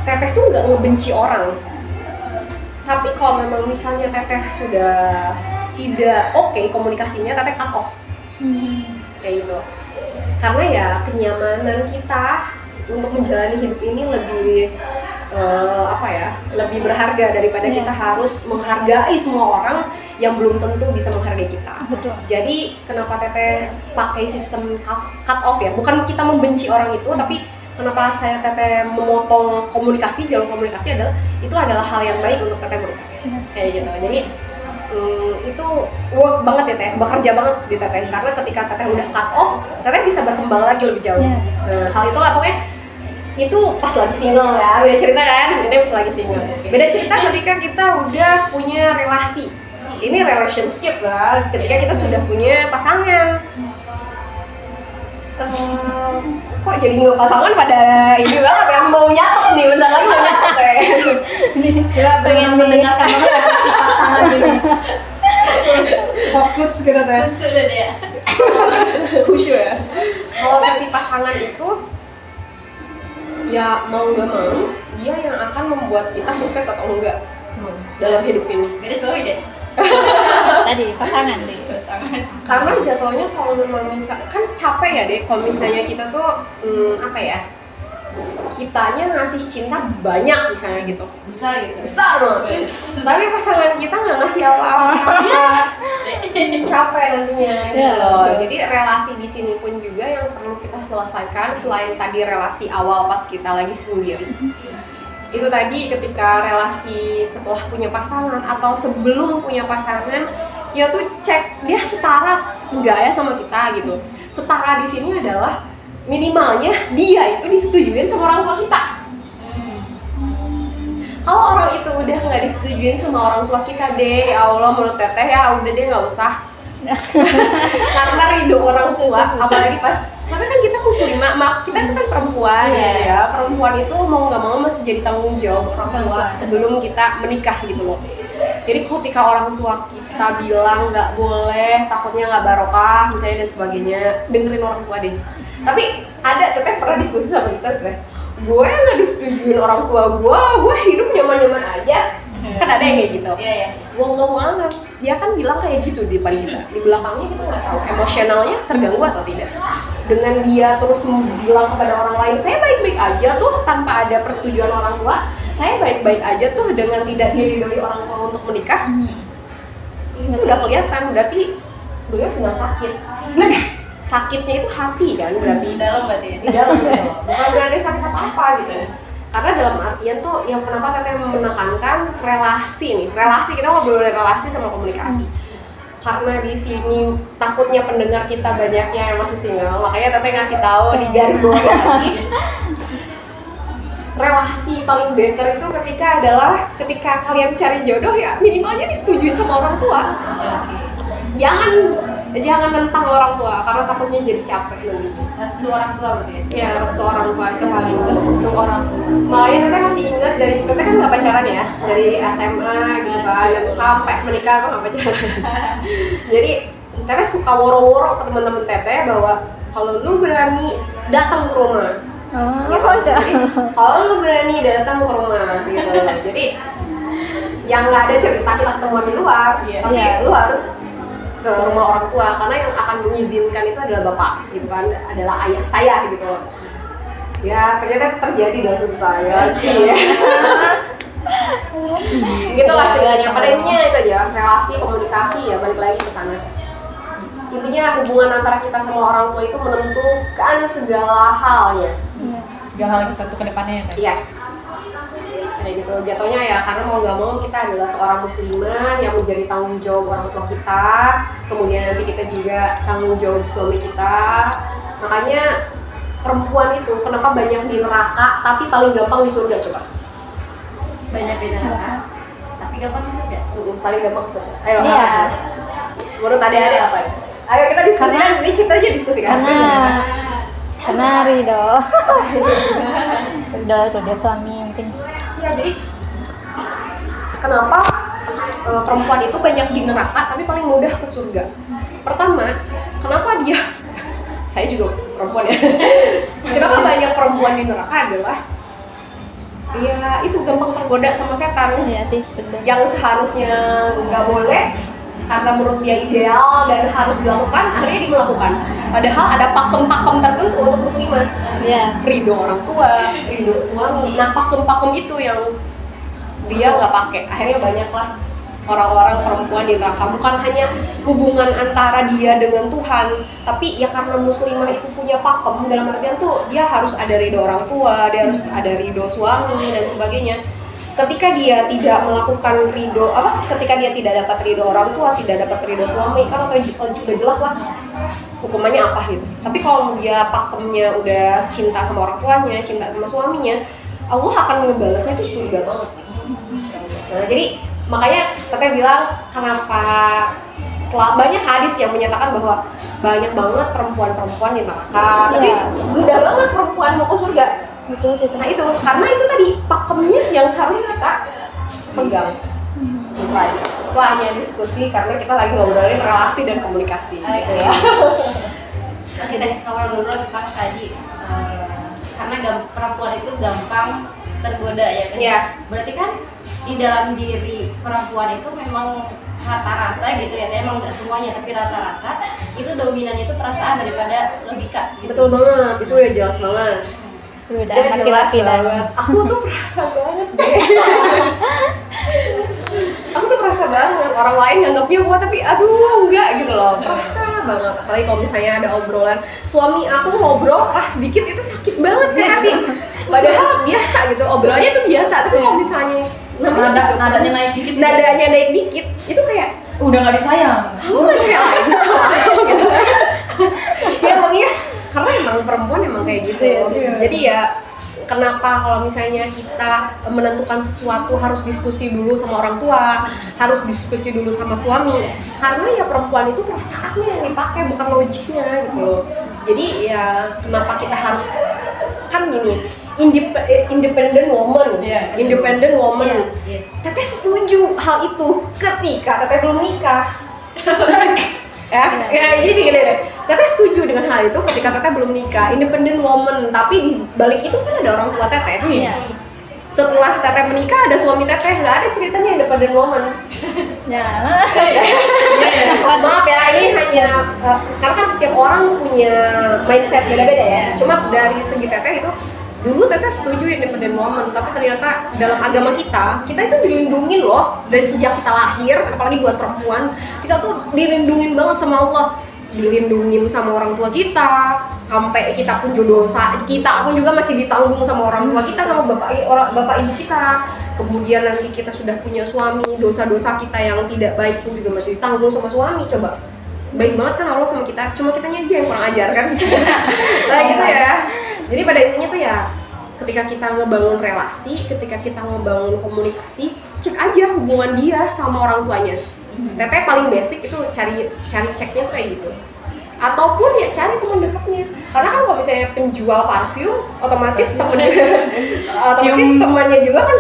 Teteh tuh nggak ngebenci orang, tapi kalau memang misalnya Teteh sudah tidak oke komunikasinya, Teteh cut off. Kayak gitu. Karena ya kenyamanan kita untuk menjalani hidup ini lebih lebih berharga daripada kita harus menghargai semua orang yang belum tentu bisa menghargai kita. Betul. Jadi kenapa Teteh pakai sistem cut off ya? Bukan kita membenci orang itu, tapi kenapa saya Teteh memotong komunikasi, jalur komunikasi itu adalah hal yang baik untuk Teteh menurut Teteh. Kayak gitu. Jadi itu work banget ya Teh, bekerja banget di Teteh. Karena ketika Teteh udah cut off, Teteh bisa berkembang lagi lebih jauh. Nah, hal itulah pokoknya itu pas lagi single ya, beda cerita kan, ini pas lagi single. Beda cerita ketika kita udah punya relasi, ini relationship lah, ketika kita sudah punya pasangan. Kok jadi nggak pasangan pada ini banget ya, mau nyatet nih, bentar lagi mau nyatet ya. Kita pengen mendengarkan banget sisi pasangan ini. Fokus gitu Teh. Sudah deh. Khusyuk ya. Kalau sisi pasangan itu ya mau nggak mau dia yang akan membuat kita sukses atau enggak dalam hidup ini. Garis bawahi deh. Tadi pasangan deh. Karena jatuhnya kalau memang kan capek ya deh kalau misalnya kita tuh kitanya ngasih cinta banyak misalnya gitu, besar banget, tapi pasangan kita nggak ngasih apa-apa, capek nantinya gitu loh. Jadi relasi di sini pun juga yang perlu kita selesaikan selain tadi relasi awal pas kita lagi sendiri. Itu tadi ketika relasi setelah punya pasangan atau sebelum punya pasangan, ya tuh cek dia setara enggak ya sama kita gitu. Setara di sini adalah minimalnya dia itu disetujuin sama orang tua kita. Kalau orang itu udah nggak disetujuin sama orang tua kita deh, ya Allah menurut Teteh ya udah deh nggak usah. Karena ridho orang tua, apalagi pas karena kan kita muslimah, kita itu kan perempuan gitu ya. Perempuan itu mau nggak mau masih jadi tanggung jawab orang tua sebelum kita menikah gitu loh. Jadi ketika orang tua kita bilang nggak boleh, takutnya nggak barokah misalnya dan sebagainya, dengerin orang tua deh. Tapi ada Teteh pernah diskusi sama kita Teteh, gue nggak disetujuin orang tua gue hidup nyaman-nyaman aja. Kan ada yang kayak gitu. Iya. Wallahu a'lam. Dia kan bilang kayak gitu di depan kita. Di belakangnya kita nggak tahu emosionalnya terganggu atau tidak. Dengan dia terus bilang kepada orang lain, saya baik-baik aja tuh tanpa ada persetujuan orang tua. Saya baik-baik aja tuh dengan tidak diridhoi orang tua untuk menikah. Itu udah kelihatan berarti beliau sedang sakit. Sakitnya itu hati kan berarti. Di dalam berarti ya. Di dalam bukan berarti sakit apa gitu. Karena dalam artian tuh yang kenapa Teteh menekankan relasi nih, relasi kita ngobrolin relasi sama komunikasi. Karena di sini takutnya pendengar kita banyaknya yang masih single, makanya Teteh ngasih tahu di garis bawah lagi. Relasi paling better itu ketika kalian cari jodoh ya minimalnya disetujuin sama orang tua. Jangan nentang orang tua karena takutnya jadi capek nanti. Restu orang tua berarti ya. Ya, restu orang tua itu paling restu orang tua. Makanya Teteh masih ingat dari Teteh kan nggak pacaran ya, dari SMA gitu kan, dan sampai menikah tuh nggak pacaran. Jadi Teteh suka woro-woro ke teman-teman Teteh bahwa kalau lu berani datang ke rumah, gitu. Masya Jadi, kalau lu berani datang ke rumah, gitu. Jadi yang nggak ada cerita kita ketemuan di luar, tapi Iya. lu harus ke rumah orang tua karena yang akan mengizinkan itu adalah bapak, gitu kan, adalah ayah saya, gitu. Ya ternyata itu terjadi dalam hidup saya. Gitulah ceritanya. Pada intinya itu aja, relasi, komunikasi ya balik lagi ke sana. Intinya hubungan antara kita sama orang tua itu menentukan segala halnya. Segala hal kita untuk kedepannya ya. Teh. Iya. Kayak gitu. Jatuhnya ya karena mau nggak mau kita adalah seorang muslimah yang menjadi tanggung jawab orang tua kita. Kemudian nanti kita juga tanggung jawab suami kita. Makanya perempuan itu kenapa banyak di neraka tapi paling gampang di surga coba? Banyak di neraka, tapi gampang di surga. Paling gampang di surga. Ayo, Iya. apa? Menurut ada apa ya? Ayo kita diskusikan, ini cerita aja diskusikan. karena ridho ridho suami mungkin. Ya jadi kenapa perempuan itu banyak di neraka tapi paling mudah ke surga? Pertama, kenapa dia saya juga perempuan ya. Kenapa banyak perempuan di neraka adalah ya itu gampang tergoda sama setan. Iya sih, betul. Yang seharusnya nggak boleh karena menurut dia ideal dan harus dilakukan, akhirnya dia melakukan. Padahal ada pakem-pakem tertentu untuk muslimah. Iya. Ridho orang tua, ridho suami. Nah pakem-pakem itu yang dia nggak pakai. Akhirnya banyaklah orang-orang perempuan di neraka. Bukan hanya hubungan antara dia dengan Tuhan, tapi ya karena muslimah itu punya pakem, dalam artian tuh dia harus ada ridho orang tua, dia harus ada ridho suami dan sebagainya. Ketika dia tidak melakukan ridho ketika dia tidak dapat ridho orang tua, tidak dapat ridho suami, kan udah jelas lah hukumannya apa gitu. Tapi kalau dia pakemnya udah cinta sama orang tuanya, cinta sama suaminya, Allah akan ngebalasnya itu surga banget. Nah, jadi makanya Teteh bilang kenapa banyak hadis yang menyatakan bahwa banyak banget perempuan-perempuan di neraka, tapi mudah banget perempuan mau ke surga. Betul sih. Nah itu, karena itu tadi pakemnya yang harus kita pegang. Right. Itu hanya diskusi karena kita lagi ngobrolin relasi dan komunikasi gitu ya. Nah, kita ngobrol-ngobrol tentang tadi karena perempuan itu gampang tergoda ya kan? Iya. Berarti kan di dalam diri perempuan itu memang rata-rata gitu ya, emang nggak semuanya tapi rata-rata itu dominannya itu perasaan daripada logika gitu. Betul banget, itu udah jelas banget. Udah Udah jelas laki-laki banget. banget. Aku tuh perasa banget deh. Aku tuh perasa banget, orang lain nganggapnya gua tapi aduh enggak gitu loh. Perasa banget, apalagi kalau misalnya ada obrolan suami aku ngobrol keras sedikit itu sakit banget ke hati. Padahal biasa gitu, obrolannya tuh biasa, tapi kalau misalnya Nadanya naik dikit. nadanya naik dikit, itu kayak Udah nggak disayang. kamu masih lagi sama aku gitu. Ya emang iya, karena emang perempuan emang kayak gitu. Jadi ya kenapa kalau misalnya kita menentukan sesuatu harus diskusi dulu sama orang tua, harus diskusi dulu sama suami, karena ya perempuan itu perasaannya yang dipakai bukan logiknya gitu loh. Jadi ya kenapa kita harus kan gini, independent woman, independent woman. Yes. Teteh setuju hal itu ketika Teteh belum nikah. Ya jadi gini deh. Teteh setuju dengan hal itu ketika Teteh belum nikah, independent woman. Tapi di balik itu kan ada orang tua Teteh. Iya. Setelah Teteh menikah ada suami Teteh, nggak ada ceritanya independent woman. Ya. Maaf ya, ini hanya karena kan setiap orang punya mindset beda-beda ya. Cuma dari segi Teteh itu dulu Teteh setuju independent woman, tapi ternyata dalam agama kita itu dilindungin loh dari sejak kita lahir, apalagi buat perempuan, kita tuh dilindungin banget sama Allah, dilindungin sama orang tua kita, sampai kita pun dosa kita pun juga masih ditanggung sama orang tua kita, sama bapak ibu kita. Kemudian nanti kita sudah punya suami, dosa-dosa kita yang tidak baik pun juga masih ditanggung sama suami. Coba baik banget kan Allah sama kita, cuma kitanya aja yang kurang ajar kan. Nah gitu ya. Jadi pada intinya tuh ya, ketika kita ngebangun relasi, ketika kita ngebangun komunikasi, cek aja hubungan dia sama orang tuanya. Teteh paling basic itu cari ceknya tuh kayak gitu. Ataupun ya cari teman dekatnya. Karena kan kalau misalnya penjual parfum, otomatis temannya juga kan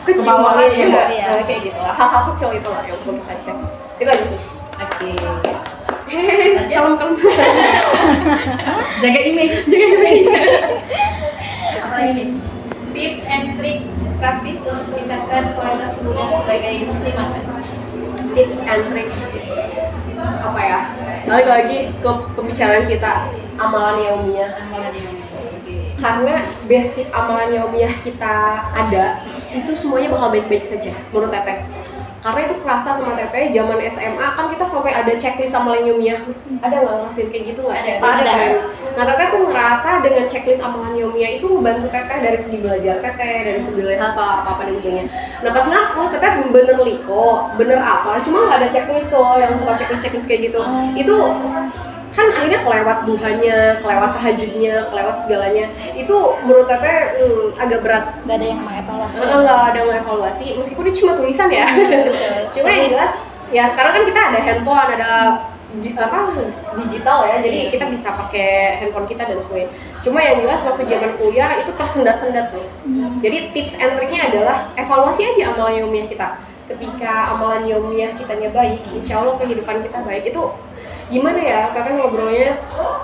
keciumannya juga. ya. Nah, kayak gitu lah. Hal-hal kecil itu lah yang perlu kita cek. Itu aja sih. Oke. Kalem. Jaga image. Apalagi tips and trick praktis untuk meningkatkan kualitas hubungan sebagai muslimah kan? Tips and trick apa ya? Balik lagi ke pembicaraan kita, amalan yaumiyah. Karena basic amalan yaumiyah kita ada, itu semuanya bakal baik-baik saja menurut Teteh. Karena itu kerasa sama Teteh zaman SMA kan kita sampai ada checklist amalan yaumiyah. Ada nggak ngerasain kayak gitu nggak checklist Ada. kan? Nah Teteh tuh ngerasa dengan checklist amalan yaumiyah itu membantu Teteh dari segi belajar Teteh, dari segi lihat apa dan sebagainya. Nah pas ngapus Teteh bener liko, bener apa? Cuma nggak ada checklist tuh yang suka checklist kayak gitu. Itu kan akhirnya kelewat duhanya, kelewat tahajudnya, kelewat segalanya. Itu menurut Teteh agak berat. Nggak ada yang mengevaluasi. Nggak ada mengevaluasi, meskipun itu cuma tulisan ya. Cuma yang jelas, ya sekarang kan kita ada handphone, ada digital ya, jadi kita bisa pakai handphone kita dan sebagainya. Cuma yang jelas waktu zaman kuliah itu tersendat-sendat tuh. Jadi tips and triknya adalah evaluasi aja amalan yaumiyah kita. Ketika amalan yaumiyah kitanya baik, insya Allah kehidupan kita baik. Itu gimana ya, Teteh ngobrolnya,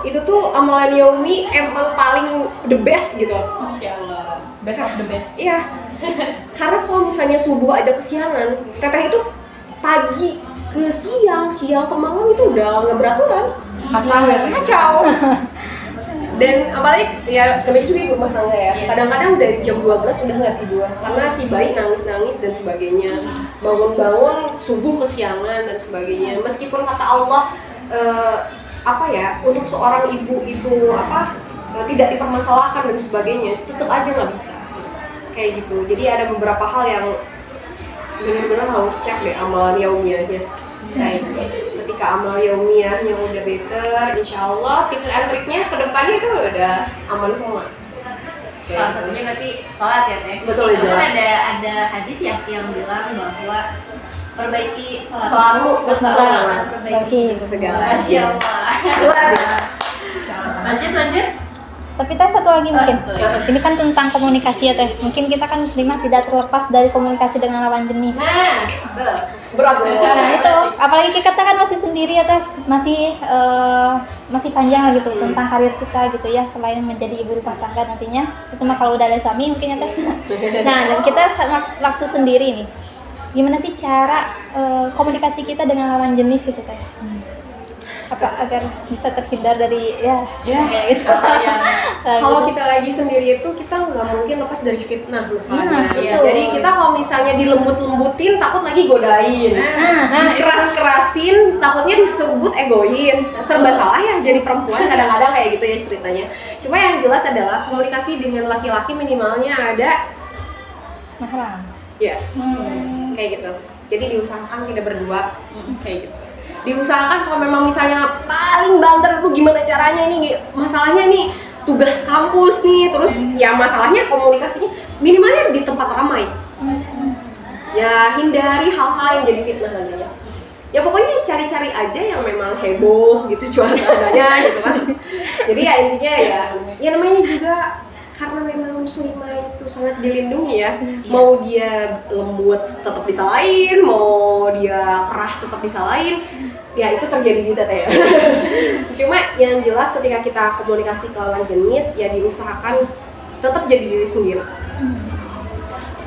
itu tuh amalan yaumi emang paling the best gitu. Insya Allah. Best of the best. Iya, karena kalau misalnya subuh aja kesiangan, Teteh itu pagi ke siang ke malam itu udah nggak beraturan. Kacau ya. Kacau. Dan apalagi ya namanya juga ibu rumah tangga ya. Kadang-kadang dari jam 12 udah nggak tidur karena si bayi nangis-nangis dan sebagainya. Bangun-bangun subuh kesiangan dan sebagainya. Meskipun kata Allah untuk seorang ibu itu tidak dipermasalahkan dan sebagainya, tetap aja nggak bisa kayak gitu. Jadi ada beberapa hal yang benar-benar harus cek deh amalan yaumiyahnya. Kayak ketika amal yaumiyahnya udah better, insya Allah tips and triknya ke depannya itu udah aman semua. Salah satunya berarti sholat ya Teh? Betul, Karena jelas. kan ada hadis ya yang bilang bahwa perbaiki sholat Sholatmu, betul, betul. perbaiki Segala. Masya Allah. Luar biasa. Lanjut. Tapi Teh satu lagi mungkin. betul. Ini kan tentang komunikasi ya Teh. Mungkin kita kan muslimah tidak terlepas dari komunikasi dengan lawan jenis. Nah, betul. Berat loh. Nah itu, apalagi kita kan masih sendiri ya Teh, masih panjang lah gitu tentang karir kita gitu ya, selain menjadi ibu rumah tangga nantinya. Itu mah kalau udah ada suami mungkin ya Teh. Nah dan kita waktu sendiri nih, gimana sih cara komunikasi kita dengan lawan jenis gitu Teh? Apa agar bisa terhindar dari kayak gitu. Kalau kita lagi sendiri itu kita nggak mungkin lepas dari fitnah Nah, misalnya. betul. Jadi kita kalau misalnya dilembut-lembutin takut lagi godain. Dikeras-kerasin takutnya disebut egois. Serba salah ya jadi perempuan kadang-kadang kayak gitu ya ceritanya. Cuma yang jelas adalah komunikasi dengan laki-laki minimalnya ada mahram. ya kayak gitu. Jadi diusahakan tidak berdua kayak gitu. Diusahakan kalau memang misalnya paling banter tuh gimana caranya nih masalahnya nih tugas kampus nih terus ya masalahnya komunikasinya minimalnya di tempat ramai ya hindari hal-hal yang jadi fitnah nantinya ya pokoknya cari-cari aja yang memang heboh gitu suasananya gitu kan jadi ya intinya ya namanya juga karena memang muslimah itu sangat dilindungi ya mau dia lembut tetap disalahin mau dia keras tetap disalahin ya itu terjadi di Teteh ya cuma yang jelas ketika kita komunikasi ke lawan jenis ya diusahakan tetap jadi diri sendiri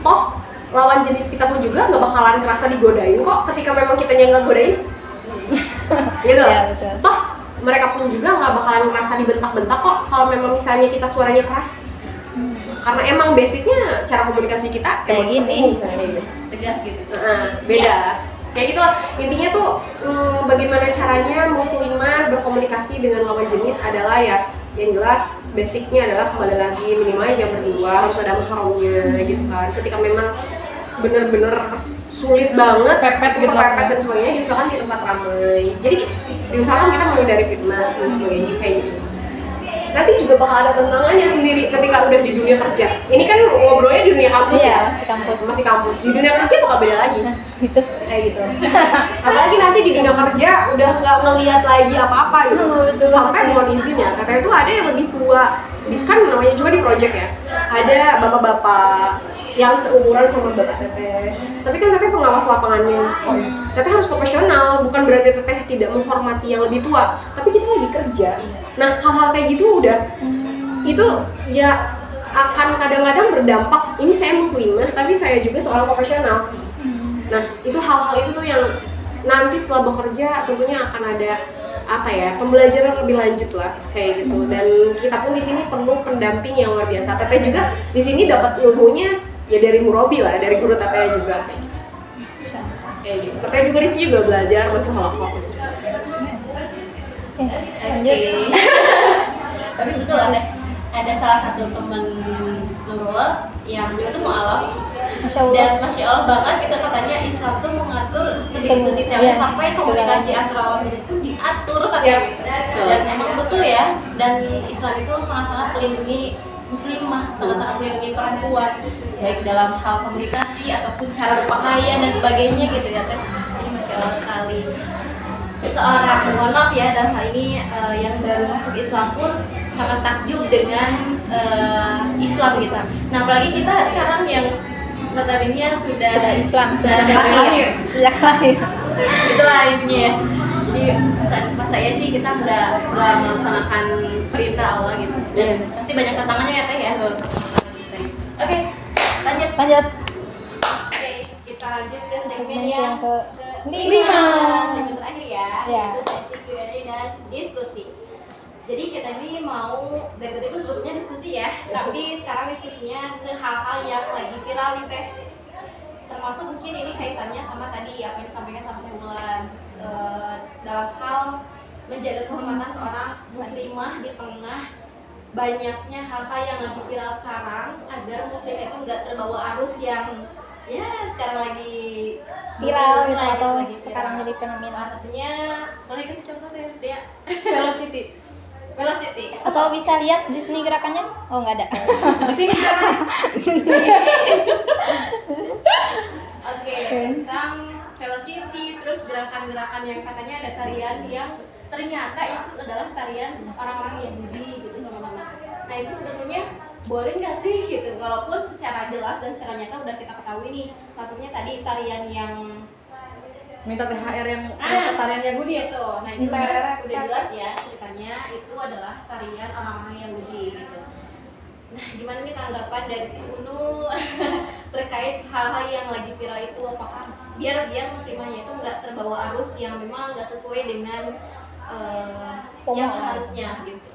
toh lawan jenis kita pun juga nggak bakalan kerasa digodain kok ketika memang kitanya nggak godain gitu loh Ya, betul. toh mereka pun juga nggak bakalan ngerasa dibentak-bentak kok kalau memang misalnya kita suaranya keras karena emang basicnya cara komunikasi kita Kayak emang seperti gini. ini, misalnya kayak gitu. Tegas gitu. Beda kayak gitu lah intinya tuh bagaimana caranya muslimah berkomunikasi dengan lawan jenis adalah ya yang jelas basicnya adalah kembali lagi minimal jam berdua harus ada mahramnya gitu kan ketika memang bener-bener sulit banget Pepet gitu lah. kepepet dan sebagainya diusahakan di tempat ramai jadi diusahakan kita menghindari fitnah dan sebagainya kayak gitu nanti juga bakal ada tantangannya sendiri ketika udah di dunia kerja ini kan ngobrolnya di dunia kampus Iya, ya masih kampus. masih kampus di dunia kerja bakal beda lagi Gitu. kayak gitu. Apalagi nanti di dunia kerja udah nggak ngelihat lagi apa-apa gitu. Betul Sampai banget. mohon izin ya, teteh itu ada yang lebih tua. Kan namanya juga di project ya. Ada bapak-bapak yang seumuran sama bapak teteh. Tapi kan teteh pengawas lapangannya. Teteh harus profesional, bukan berarti teteh tidak menghormati yang lebih tua. Tapi kita lagi kerja. Nah, hal-hal kayak gitu udah itu ya akan kadang-kadang berdampak. Ini saya muslimah, tapi saya juga seorang profesional. Nah, itu hal-hal itu tuh yang nanti setelah bekerja tentunya akan ada apa ya, pembelajaran lebih lanjut lah kayak gitu. Dan kita pun di sini perlu pendamping yang luar biasa. Teteh juga di sini dapat ilmunya ya dari murabi lah, dari guru teteh juga kayak gitu. Kayak gitu. Teteh juga di sini juga belajar masih halal. Oke, lanjut. Tapi betul ada salah satu teman Nurul yang dia tuh mualaf Masya Allah. dan masya Allah banget kita katanya Islam tuh mengatur sebegitu detailnya Iya, sampai komunikasi antara lawan jenis itu diatur katanya gitu. Dan emang betul ya, dan Islam itu sangat-sangat melindungi muslimah, sangat-sangat melindungi perempuan baik dalam hal komunikasi ataupun cara berpakaian dan sebagainya gitu ya teh. Jadi masya Allah sekali. Seorang, mohon maaf ya dalam hal ini yang baru masuk Islam pun sangat takjub dengan Islam gitu. Nah apalagi kita sekarang yang notabene sudah Islam sejak sudah lahir. Sejak lahir. itulah intinya ya. Jadi pas saya sih kita nggak melaksanakan perintah Allah gitu. Dan pasti banyak tantangannya ya teh ya. Oke, lanjut. Lanjut. Oke, kita lanjut ke segmen Segmen yang yang ke-5. segmen terakhir ya, Ya. yaitu sesi Q&A dan diskusi. Jadi kita ini mau dari tadi itu sebetulnya diskusi ya, tapi sekarang diskusinya ke hal-hal yang lagi viral nih teh. Termasuk mungkin ini kaitannya sama tadi apa yang disampaikan sama Teh Bulan dalam hal menjaga kehormatan seorang muslimah di tengah banyaknya hal-hal yang lagi viral sekarang agar muslim itu nggak terbawa arus yang ya sekarang lagi Viral gitu lah, atau lagi viral. sekarang jadi fenomena. Salah satunya boleh kasih contoh deh dia Velocity. Velocity. Atau bisa lihat di sini gerakannya? Oh nggak ada. Di sini kan Oke, tentang Velocity, terus gerakan-gerakan yang katanya ada tarian yang ternyata itu adalah tarian orang-orang Yahudi gitu teman-teman. Nah itu sebetulnya boleh nggak sih gitu, walaupun secara jelas dan secara nyata udah kita ketahui nih, salah satunya tadi tarian yang minta THR yang Ah, tarian Yahudi ya. gitu. Nah itu kan udah jelas ya ceritanya itu adalah tarian orang-orang Yahudi gitu. Nah gimana nih tanggapan dari Teh Unu terkait hal-hal yang lagi viral itu, apakah biar muslimahnya itu nggak terbawa arus yang memang nggak sesuai dengan yang seharusnya gitu.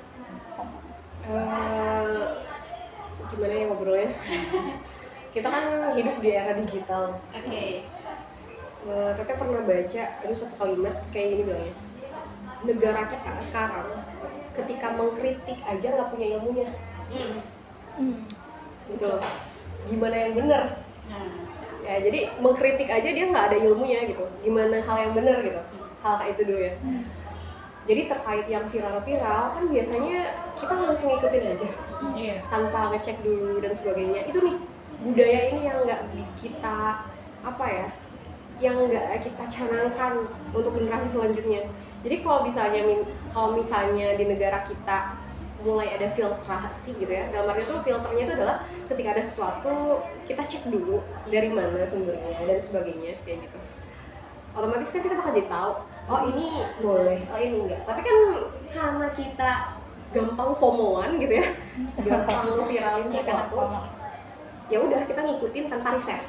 Gimana ya ngobrolnya? Kita kan hidup di era digital. Oke. Teteh pernah baca satu kalimat kayak gini bilangnya, negara kita sekarang ketika mengkritik aja nggak punya ilmunya, gitu loh. Gimana yang benar? Ya jadi mengkritik aja dia nggak ada ilmunya gitu. Gimana hal yang benar gitu? Hal kayak itu dulu ya. Jadi terkait yang viral-viral kan biasanya kita langsung ngikutin aja Iya. tanpa ngecek dulu dan sebagainya. Itu nih budaya ini yang nggak kita apa ya, yang nggak kita canangkan untuk generasi selanjutnya. Jadi kalau misalnya di negara kita mulai ada filtrasi gitu ya, dalam arti itu filternya itu adalah ketika ada sesuatu kita cek dulu dari mana sumbernya dan sebagainya kayak gitu. Otomatis kan kita bakal jadi tahu, oh ini boleh, oh ini enggak. Tapi kan karena kita gampang FOMO-an gitu ya, gampang ngeviralin sesuatu, ya udah kita ngikutin tanpa riset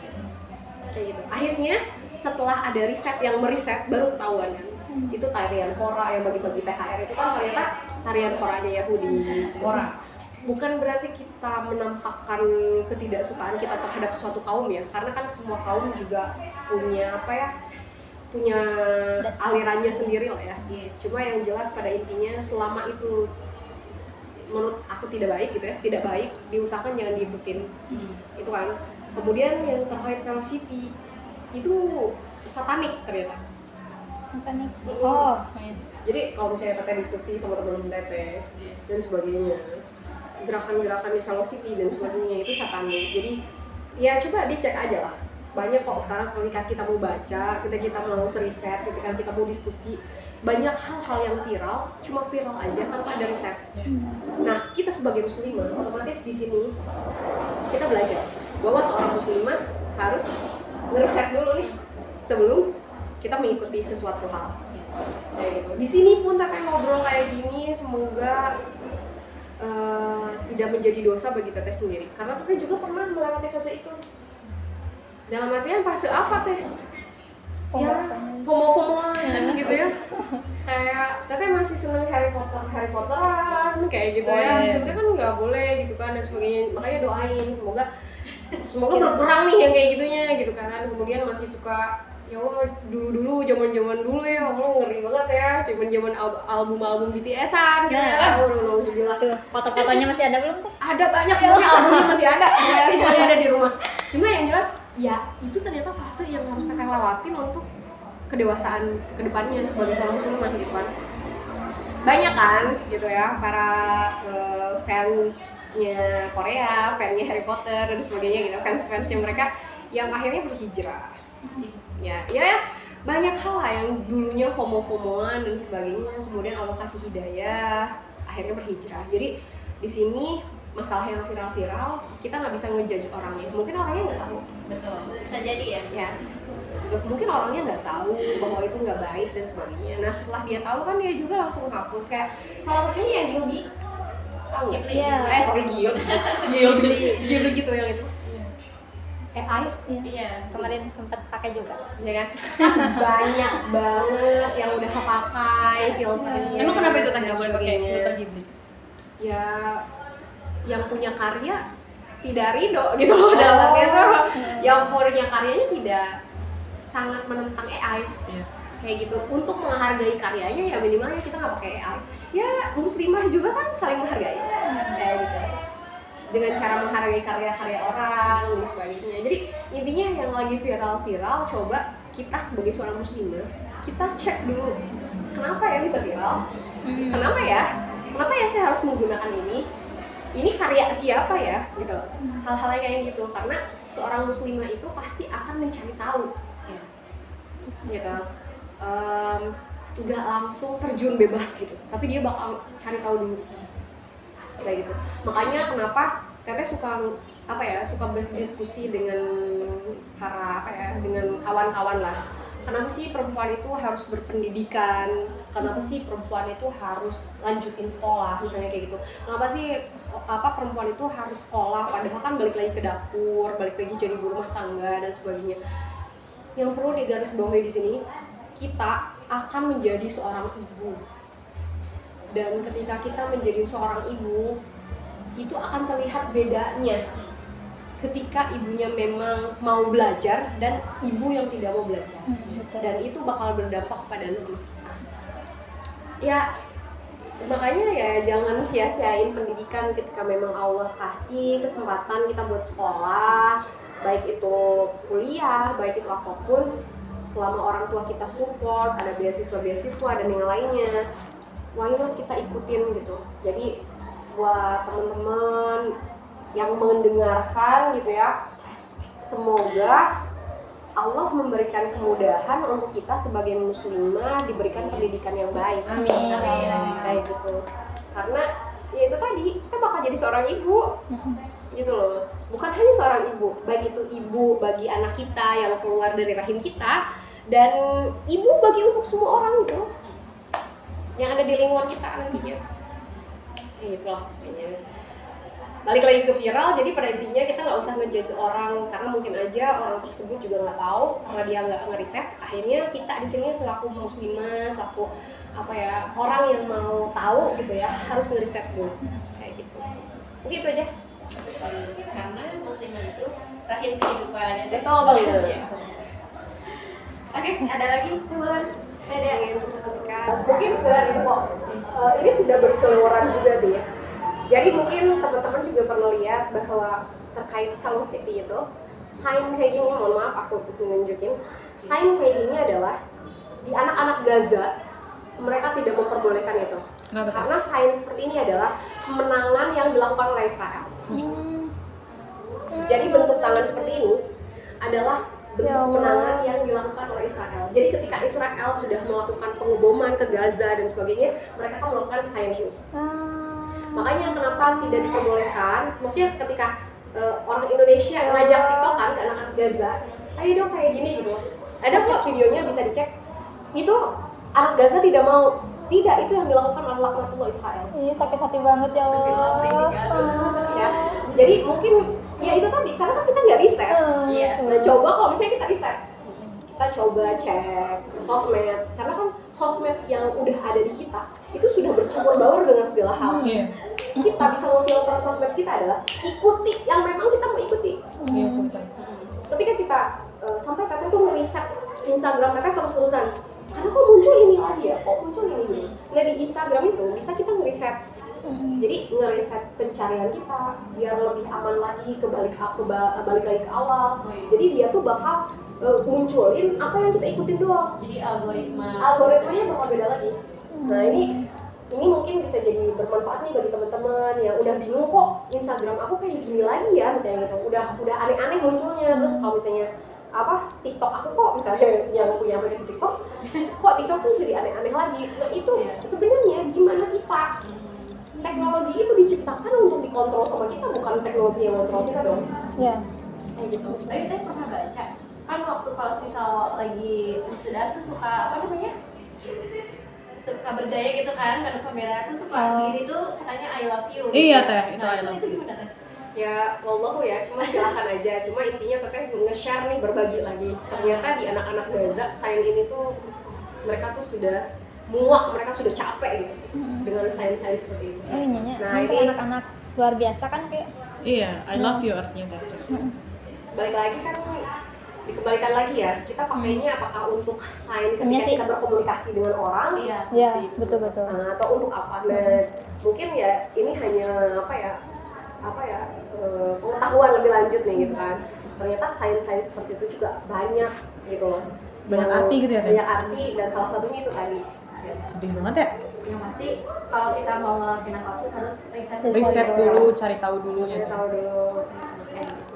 kayak gitu. Akhirnya setelah ada riset yang meriset baru ketahuan kan, itu tarian Kora yang bagi-bagi THR itu kan ternyata tarian Koranya Yahudi. Kora. Bukan berarti kita menampakkan ketidaksukaan kita terhadap suatu kaum ya, karena kan semua kaum juga punya apa ya, punya alirannya sendiri lah ya. Cuma yang jelas pada intinya selama itu menurut aku tidak baik gitu ya, tidak baik, diusahakan jangan diikutin. Itu kan. Kemudian yang terkait Velocity itu satanik ternyata. Satanik. Oh. Jadi kalau misalnya teteh diskusi sama teman-teman teteh dan sebagainya, gerakan-gerakan di Velocity dan sebagainya itu satanik. Jadi ya coba dicek aja lah banyak kok sekarang ketika kita mau baca, ketika kita mau riset, ketika kita mau diskusi, banyak hal-hal yang viral, cuma viral aja tanpa ada riset. Nah, kita sebagai muslimah otomatis di sini kita belajar bahwa seorang muslimah harus ngeriset dulu nih sebelum kita mengikuti sesuatu hal. Kayak gitu. Di sini pun Teteh ngobrol kayak gini, semoga tidak menjadi dosa bagi Teteh sendiri, karena Teteh juga pernah melewati fase itu. Dalam artian fase apa Teh? Ya, FOMO-FOMOan gitu ya. Kayak Teteh masih seneng Harry Potteran kayak gitu ya. Sebenarnya kan nggak boleh gitu kan dan sebagainya. Makanya doain semoga berkurang nih yang kayak gitunya gitu kan. Kemudian masih suka, ya Allah, dulu zaman dulu ya, Allah ngeri banget ya, zaman album BTS-an gitu ya. Alhamdulillah. Tuh, foto-fotonya masih ada belum tuh? Ada banyak, semuanya albumnya masih ada, semuanya ada di rumah. Cuma yang jelas ya itu ternyata fase yang harus Teteh lewatin untuk kedewasaan kedepannya sebagai seorang muslimah gitu kan. Banyak kan gitu ya para fan-nya Korea, fan-nya Harry Potter dan sebagainya gitu, fans-fansnya mereka yang akhirnya berhijrah. Ya banyak hal lah yang dulunya FOMO-FOMOan dan sebagainya, kemudian Allah kasih hidayah, akhirnya berhijrah. Jadi di sini masalah yang viral-viral, kita nggak bisa ngejudge orangnya. Mungkin orangnya nggak tahu. Betul, bisa jadi ya. Ya, mungkin orangnya nggak tahu bahwa itu nggak baik dan sebagainya. Nah setelah dia tahu kan dia juga langsung hapus. Kayak salah satunya yang Gilby, tahu nggak? Iya. Gilby gitu yang itu. AI, Iya. Kemarin sempet pakai juga. ya kan? Banyak banget yang udah kepakai filternya. Emang kenapa itu kan nggak boleh pakai sebagainya. filter Ghibli? Ya, yang punya karya tidak ridho gitu loh, dalam artinya tuh yang punya karyanya tidak sangat menentang AI. Kayak gitu. Untuk menghargai karyanya ya minimalnya kita nggak pakai AI. Ya muslimah juga kan saling menghargai. Kayak gitu. Dengan cara menghargai karya-karya orang dan sebagainya. Jadi intinya yang lagi viral-viral, coba kita sebagai seorang muslimah, kita cek dulu kenapa ya bisa viral, kenapa ya saya harus menggunakan ini karya siapa ya gitu. Hal-hal yang kayak gitu, karena seorang muslimah itu pasti akan mencari tahu gitu. Nggak langsung terjun bebas gitu, tapi dia bakal cari tahu dulu kayak gitu. Makanya kenapa Teteh suka berdiskusi dengan dengan kawan-kawan lah. Kenapa sih perempuan itu harus berpendidikan? Kenapa sih perempuan itu harus lanjutin sekolah misalnya kayak gitu? Kenapa sih perempuan itu harus sekolah padahal kan balik lagi ke dapur, balik lagi jadi ibu rumah tangga dan sebagainya. Yang perlu digarisbawahi di sini, kita akan menjadi seorang ibu. Dan ketika kita menjadi seorang ibu, itu akan terlihat bedanya ketika ibunya memang mau belajar dan ibu yang tidak mau belajar. Dan itu bakal berdampak pada anak kita. Ya, makanya ya jangan sia-siain pendidikan ketika memang Allah kasih kesempatan kita buat sekolah, baik itu kuliah, baik itu apapun, selama orang tua kita support, ada beasiswa dan yang lainnya, why not kita ikutin gitu. Jadi buat teman-teman yang mendengarkan gitu ya, semoga Allah memberikan kemudahan untuk kita sebagai muslimah diberikan pendidikan yang baik. Amin. Kayak gitu. Karena ya itu tadi, kita bakal jadi seorang ibu gitu loh. Bukan hanya seorang ibu, baik itu ibu bagi anak kita yang keluar dari rahim kita, dan ibu bagi untuk semua orang gitu yang ada di lingkungan kita nantinya. Itulah intinya. Balik lagi ke viral, jadi pada intinya kita nggak usah ngejudge orang, karena mungkin aja orang tersebut juga nggak tahu karena dia nggak ngeriset. Akhirnya kita di sini selaku muslimah, selaku orang yang mau tahu gitu ya, harus ngeriset dulu kayak gitu. Begitu aja. Karena muslimah itu rahim kehidupan. Betul banget. Oke, ada lagi teman? Ada yang ingin diskusikan. Mungkin sekarang info, ini sudah berseliweran juga sih ya. Jadi mungkin teman-teman juga pernah lihat bahwa terkait velocity itu, sign kayak gini, mohon maaf aku nunjukin, sign kayak gini adalah di anak-anak Gaza, mereka tidak memperbolehkan itu. Kenapa? Karena sign seperti ini adalah kemenangan yang dilakukan oleh Israel. Jadi bentuk tangan seperti ini adalah bentuk Ya Allah. kemenangan yang dilakukan oleh Israel. Jadi ketika Israel sudah melakukan pengeboman ke Gaza dan sebagainya, mereka kan melakukan sign ini. Makanya kenapa tidak diperbolehkan, maksudnya ketika orang Indonesia ngajak TikTokan ke anak-anak Gaza, ayo dong kayak gini gitu. Ada kok videonya, bisa dicek. Itu anak Gaza tidak mau. Tidak, itu yang dilakukan oleh laknatullah Israel. Iya, sakit hati banget ya Allah. Ya. Jadi mungkin ya itu tadi, karena kan kita nggak riset. Iya. Nah, coba kalau misalnya kita riset, kita coba cek sosmed, karena kan sosmed yang udah ada di kita itu sudah bercampur baur dengan segala hal. Iya. Kita bisa memfilter sosmed kita adalah ikuti yang memang kita mau ikuti. Iya, sumpah. Ketika kita sampai Teteh tuh ngeriset Instagram Teteh terus-terusan, karena kok muncul ini lagi ya, kok muncul ini dulu. Nah di Instagram itu bisa kita ngeriset. Jadi ngeriset pencarian kita biar lebih aman lagi, balik lagi ke awal. Jadi dia tuh bakal munculin apa yang kita ikutin doang. Jadi Algoritmanya bakal beda lagi. Nah ini mungkin bisa jadi bermanfaat nih bagi teman-teman yang udah bingung kok Instagram aku kayak gini lagi ya misalnya gitu. Udah aneh-aneh munculnya. Terus kalau misalnya TikTok aku kok misalnya yang punya aplikasi TikTok, kok TikTok tuh jadi aneh-aneh lagi. Nah itu sebenarnya gimana kita, teknologi itu diciptakan untuk dikontrol sama kita, bukan teknologi yang kontrol kita dong. Iya. kayak gitu. Tapi tadi pernah baca kan waktu kalau misal lagi wisuda tuh suka suka berdaya gitu kan, kado kamera tuh suka gini tuh katanya I love you. Iya, gitu. Teh, itu Nah, I love itu gimana Teh? Ya, wallahu ya, cuma silakan aja. Cuma intinya Teteh nge-share nih, berbagi lagi. Ternyata di anak-anak Gaza, sains ini tuh mereka tuh sudah muak, mereka sudah capek gitu dengan sains-sains seperti itu. Oh iya, Nah, nanti ini- anak-anak luar biasa kan kayak Iya, I love you artinya Teh. Balik lagi kan dikembalikan lagi ya, kita pakainya apakah untuk sains Iya ketika sih. kita berkomunikasi dengan orang, Iya. ya betul-betul. atau untuk apa? Nah, mungkin ya ini hanya pengetahuan lebih lanjut nih gitu kan. Ternyata sains-sains seperti itu juga banyak gitu loh. Banyak Yang arti gitu ya, Teh? Banyak arti, dan salah satunya itu tadi. Sedih banget ya. Yang pasti kalau kita mau ngelakuin apapun harus riset Riset dulu, cari tahu dulu Kita ya. tahu dulu.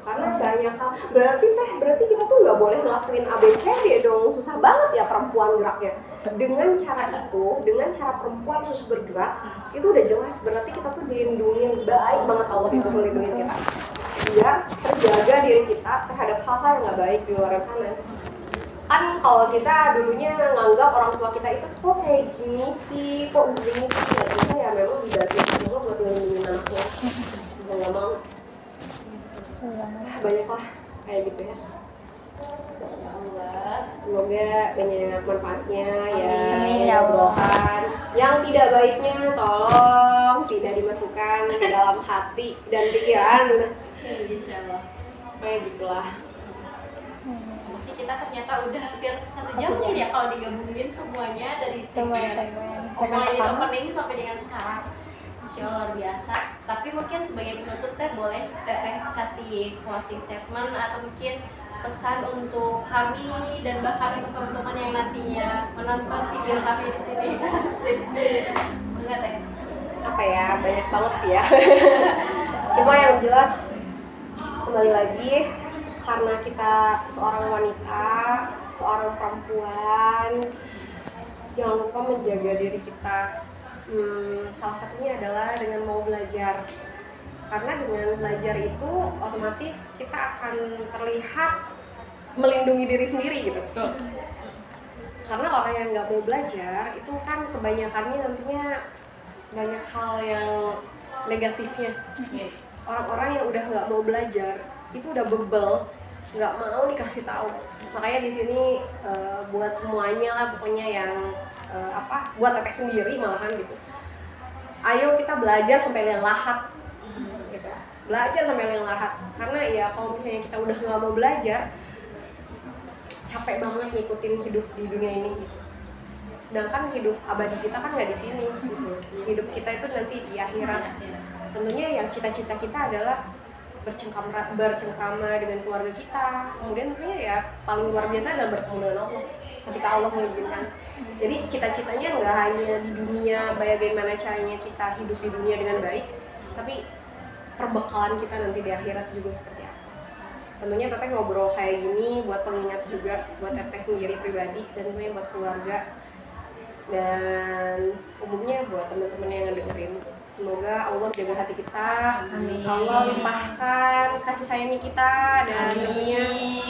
Karena banyak hal. Berarti kita tuh nggak boleh ngelakuin ABCD dong. Susah banget ya perempuan geraknya. Dengan cara itu, dengan cara perempuan susah bergerak, itu udah jelas berarti kita tuh dilindungi baik banget, Allah itu melindungi kita. Biar terjaga diri kita terhadap hal-hal yang nggak baik di luar sana. Kan kalau kita dulunya nganggap orang tua kita itu kok kayak gini sih, kok begini sih, ya kita ya memang dibantu semua buat melindungi anaknya. Mau nggak mau. Banyak lah kayak gitu ya. Allah. Semoga banyak manfaatnya ya. Amin, Yang ya Allah. didoakan. Yang tidak baiknya tolong tidak dimasukkan ke dalam hati dan pikiran. Insya Allah. Kayak gitulah. Masih kita ternyata udah hampir 1 jam mungkin ya kalau digabungin semuanya dari Semua segmen segmen mulai dari pertama. opening sampai dengan sekarang. Masya Allah luar biasa. Tapi mungkin sebagai penutup Teh boleh Teteh kasih closing statement atau mungkin pesan untuk kami dan bahkan untuk teman-teman yang nantinya menonton video kami di sini. Asik. Enggak Teh? Apa ya, banyak banget sih ya. Cuma yang jelas kembali lagi, karena kita seorang wanita, seorang perempuan, jangan lupa menjaga diri kita. Salah satunya adalah dengan mau belajar. Karena dengan belajar itu otomatis kita akan terlihat melindungi diri sendiri gitu. Tuh. Karena orang yang nggak mau belajar itu kan kebanyakannya nantinya banyak hal yang negatifnya. Orang-orang yang udah nggak mau belajar itu udah bebel, nggak mau dikasih tahu. Makanya di sini buat semuanya lah pokoknya yang buat Teteh sendiri malahan gitu. Ayo kita belajar sampai yang lahat. Gitu. Belajar sampai yang lahat. Karena ya kalau misalnya kita udah nggak mau belajar, capek banget ngikutin hidup di dunia ini. Sedangkan hidup abadi kita kan nggak di sini. Gitu. Hidup kita itu nanti di akhirat. Tentunya yang cita-cita kita adalah bercengkrama dengan keluarga kita. Kemudian tentunya ya paling luar biasa adalah bertemu dengan Allah ketika Allah mengizinkan. Jadi cita-citanya nggak hanya di dunia, bagaimana caranya kita hidup di dunia dengan baik, tapi perbekalan kita nanti di akhirat juga seperti apa. tentunya Teteh ngobrol kayak gini buat pengingat juga buat Teteh sendiri pribadi dan tentunya buat keluarga dan umumnya buat teman-teman yang ngedengerin. Semoga Allah jaga hati kita, Allah limpahkan kasih sayangnya kita dan tentunya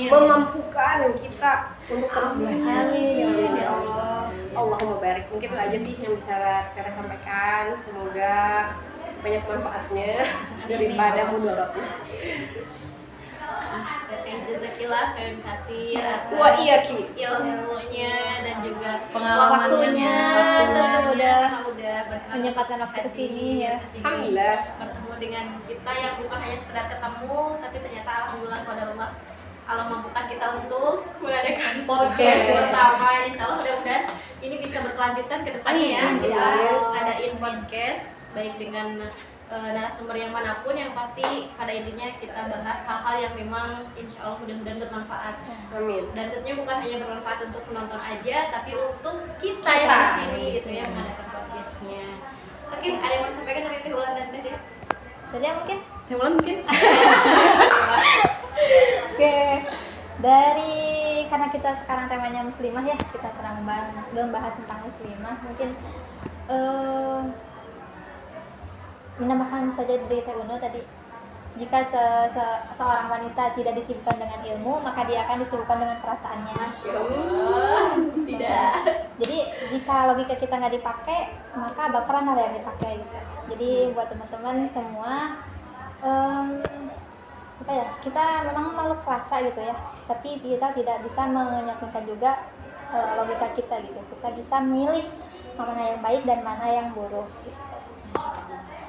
memampukan kita untuk terus belajar. Ya Allah. Allahumma barik. Mungkin itu aja sih yang bisa Teteh sampaikan. Semoga banyak manfaatnya daripada mudaratnya. Teteh jazakillah khairan kasih atas Wah iya Ki. ilmunya dan juga Pengalamannya. udah Menyempatkan waktu kesini ya. Alhamdulillah. bertemu dengan kita yang bukan hanya sekedar ketemu, tapi ternyata alhamdulillah qadarullah Allah mampukan kita untuk mengadakan podcast bersama. Insya Allah mudah-mudahan ini bisa berkelanjutan ke depannya ya. Amin. Kita Amin. adain podcast baik dengan narasumber yang manapun, yang pasti pada intinya kita bahas hal-hal yang memang insya Allah mudah-mudahan bermanfaat. Amin. Dan tentunya bukan hanya bermanfaat untuk penonton aja, tapi untuk kita yang di sini gitu ya, mengadakan podcastnya. Oke, ada yang mau disampaikan dari Teh Ulan dan Teh Dea? Tadi ya mungkin. Teman mungkin. Oke. Dari karena kita sekarang temanya muslimah ya, kita sedang membahas tentang muslimah, mungkin menambahkan saja dari Teh Uno tadi, jika seorang wanita tidak disibukkan dengan ilmu, maka dia akan disibukkan dengan perasaannya. Tidak. Jadi jika logika kita nggak dipakai, maka baperan ada yang dipakai gitu. Jadi buat teman-teman semua, apa ya, kita memang makhluk rasa gitu ya, tapi kita tidak bisa menyampingkan juga logika kita gitu. Kita bisa memilih mana yang baik dan mana yang buruk gitu.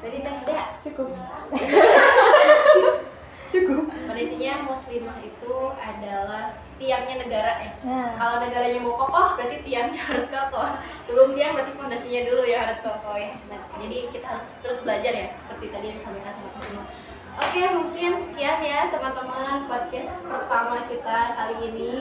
Jadi Teh Dea Cukup. pada intinya muslimah itu adalah tiangnya negara ya. Nah. Kalau negaranya mau kokoh, berarti tiangnya harus kokoh. Sebelum tiang berarti fondasinya dulu yang harus kokoh ya. Nah, jadi kita harus terus belajar ya, seperti tadi yang disampaikan sama Teh Uno. Oke, mungkin sekian ya teman-teman podcast pertama kita kali ini.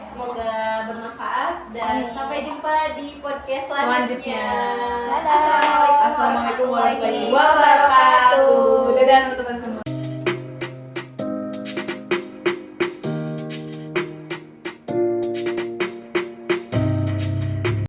Semoga bermanfaat dan sampai jumpa di podcast selanjutnya. Dadah. Assalamualaikum warahmatullahi wabarakatuh. Dadah teman-teman semua.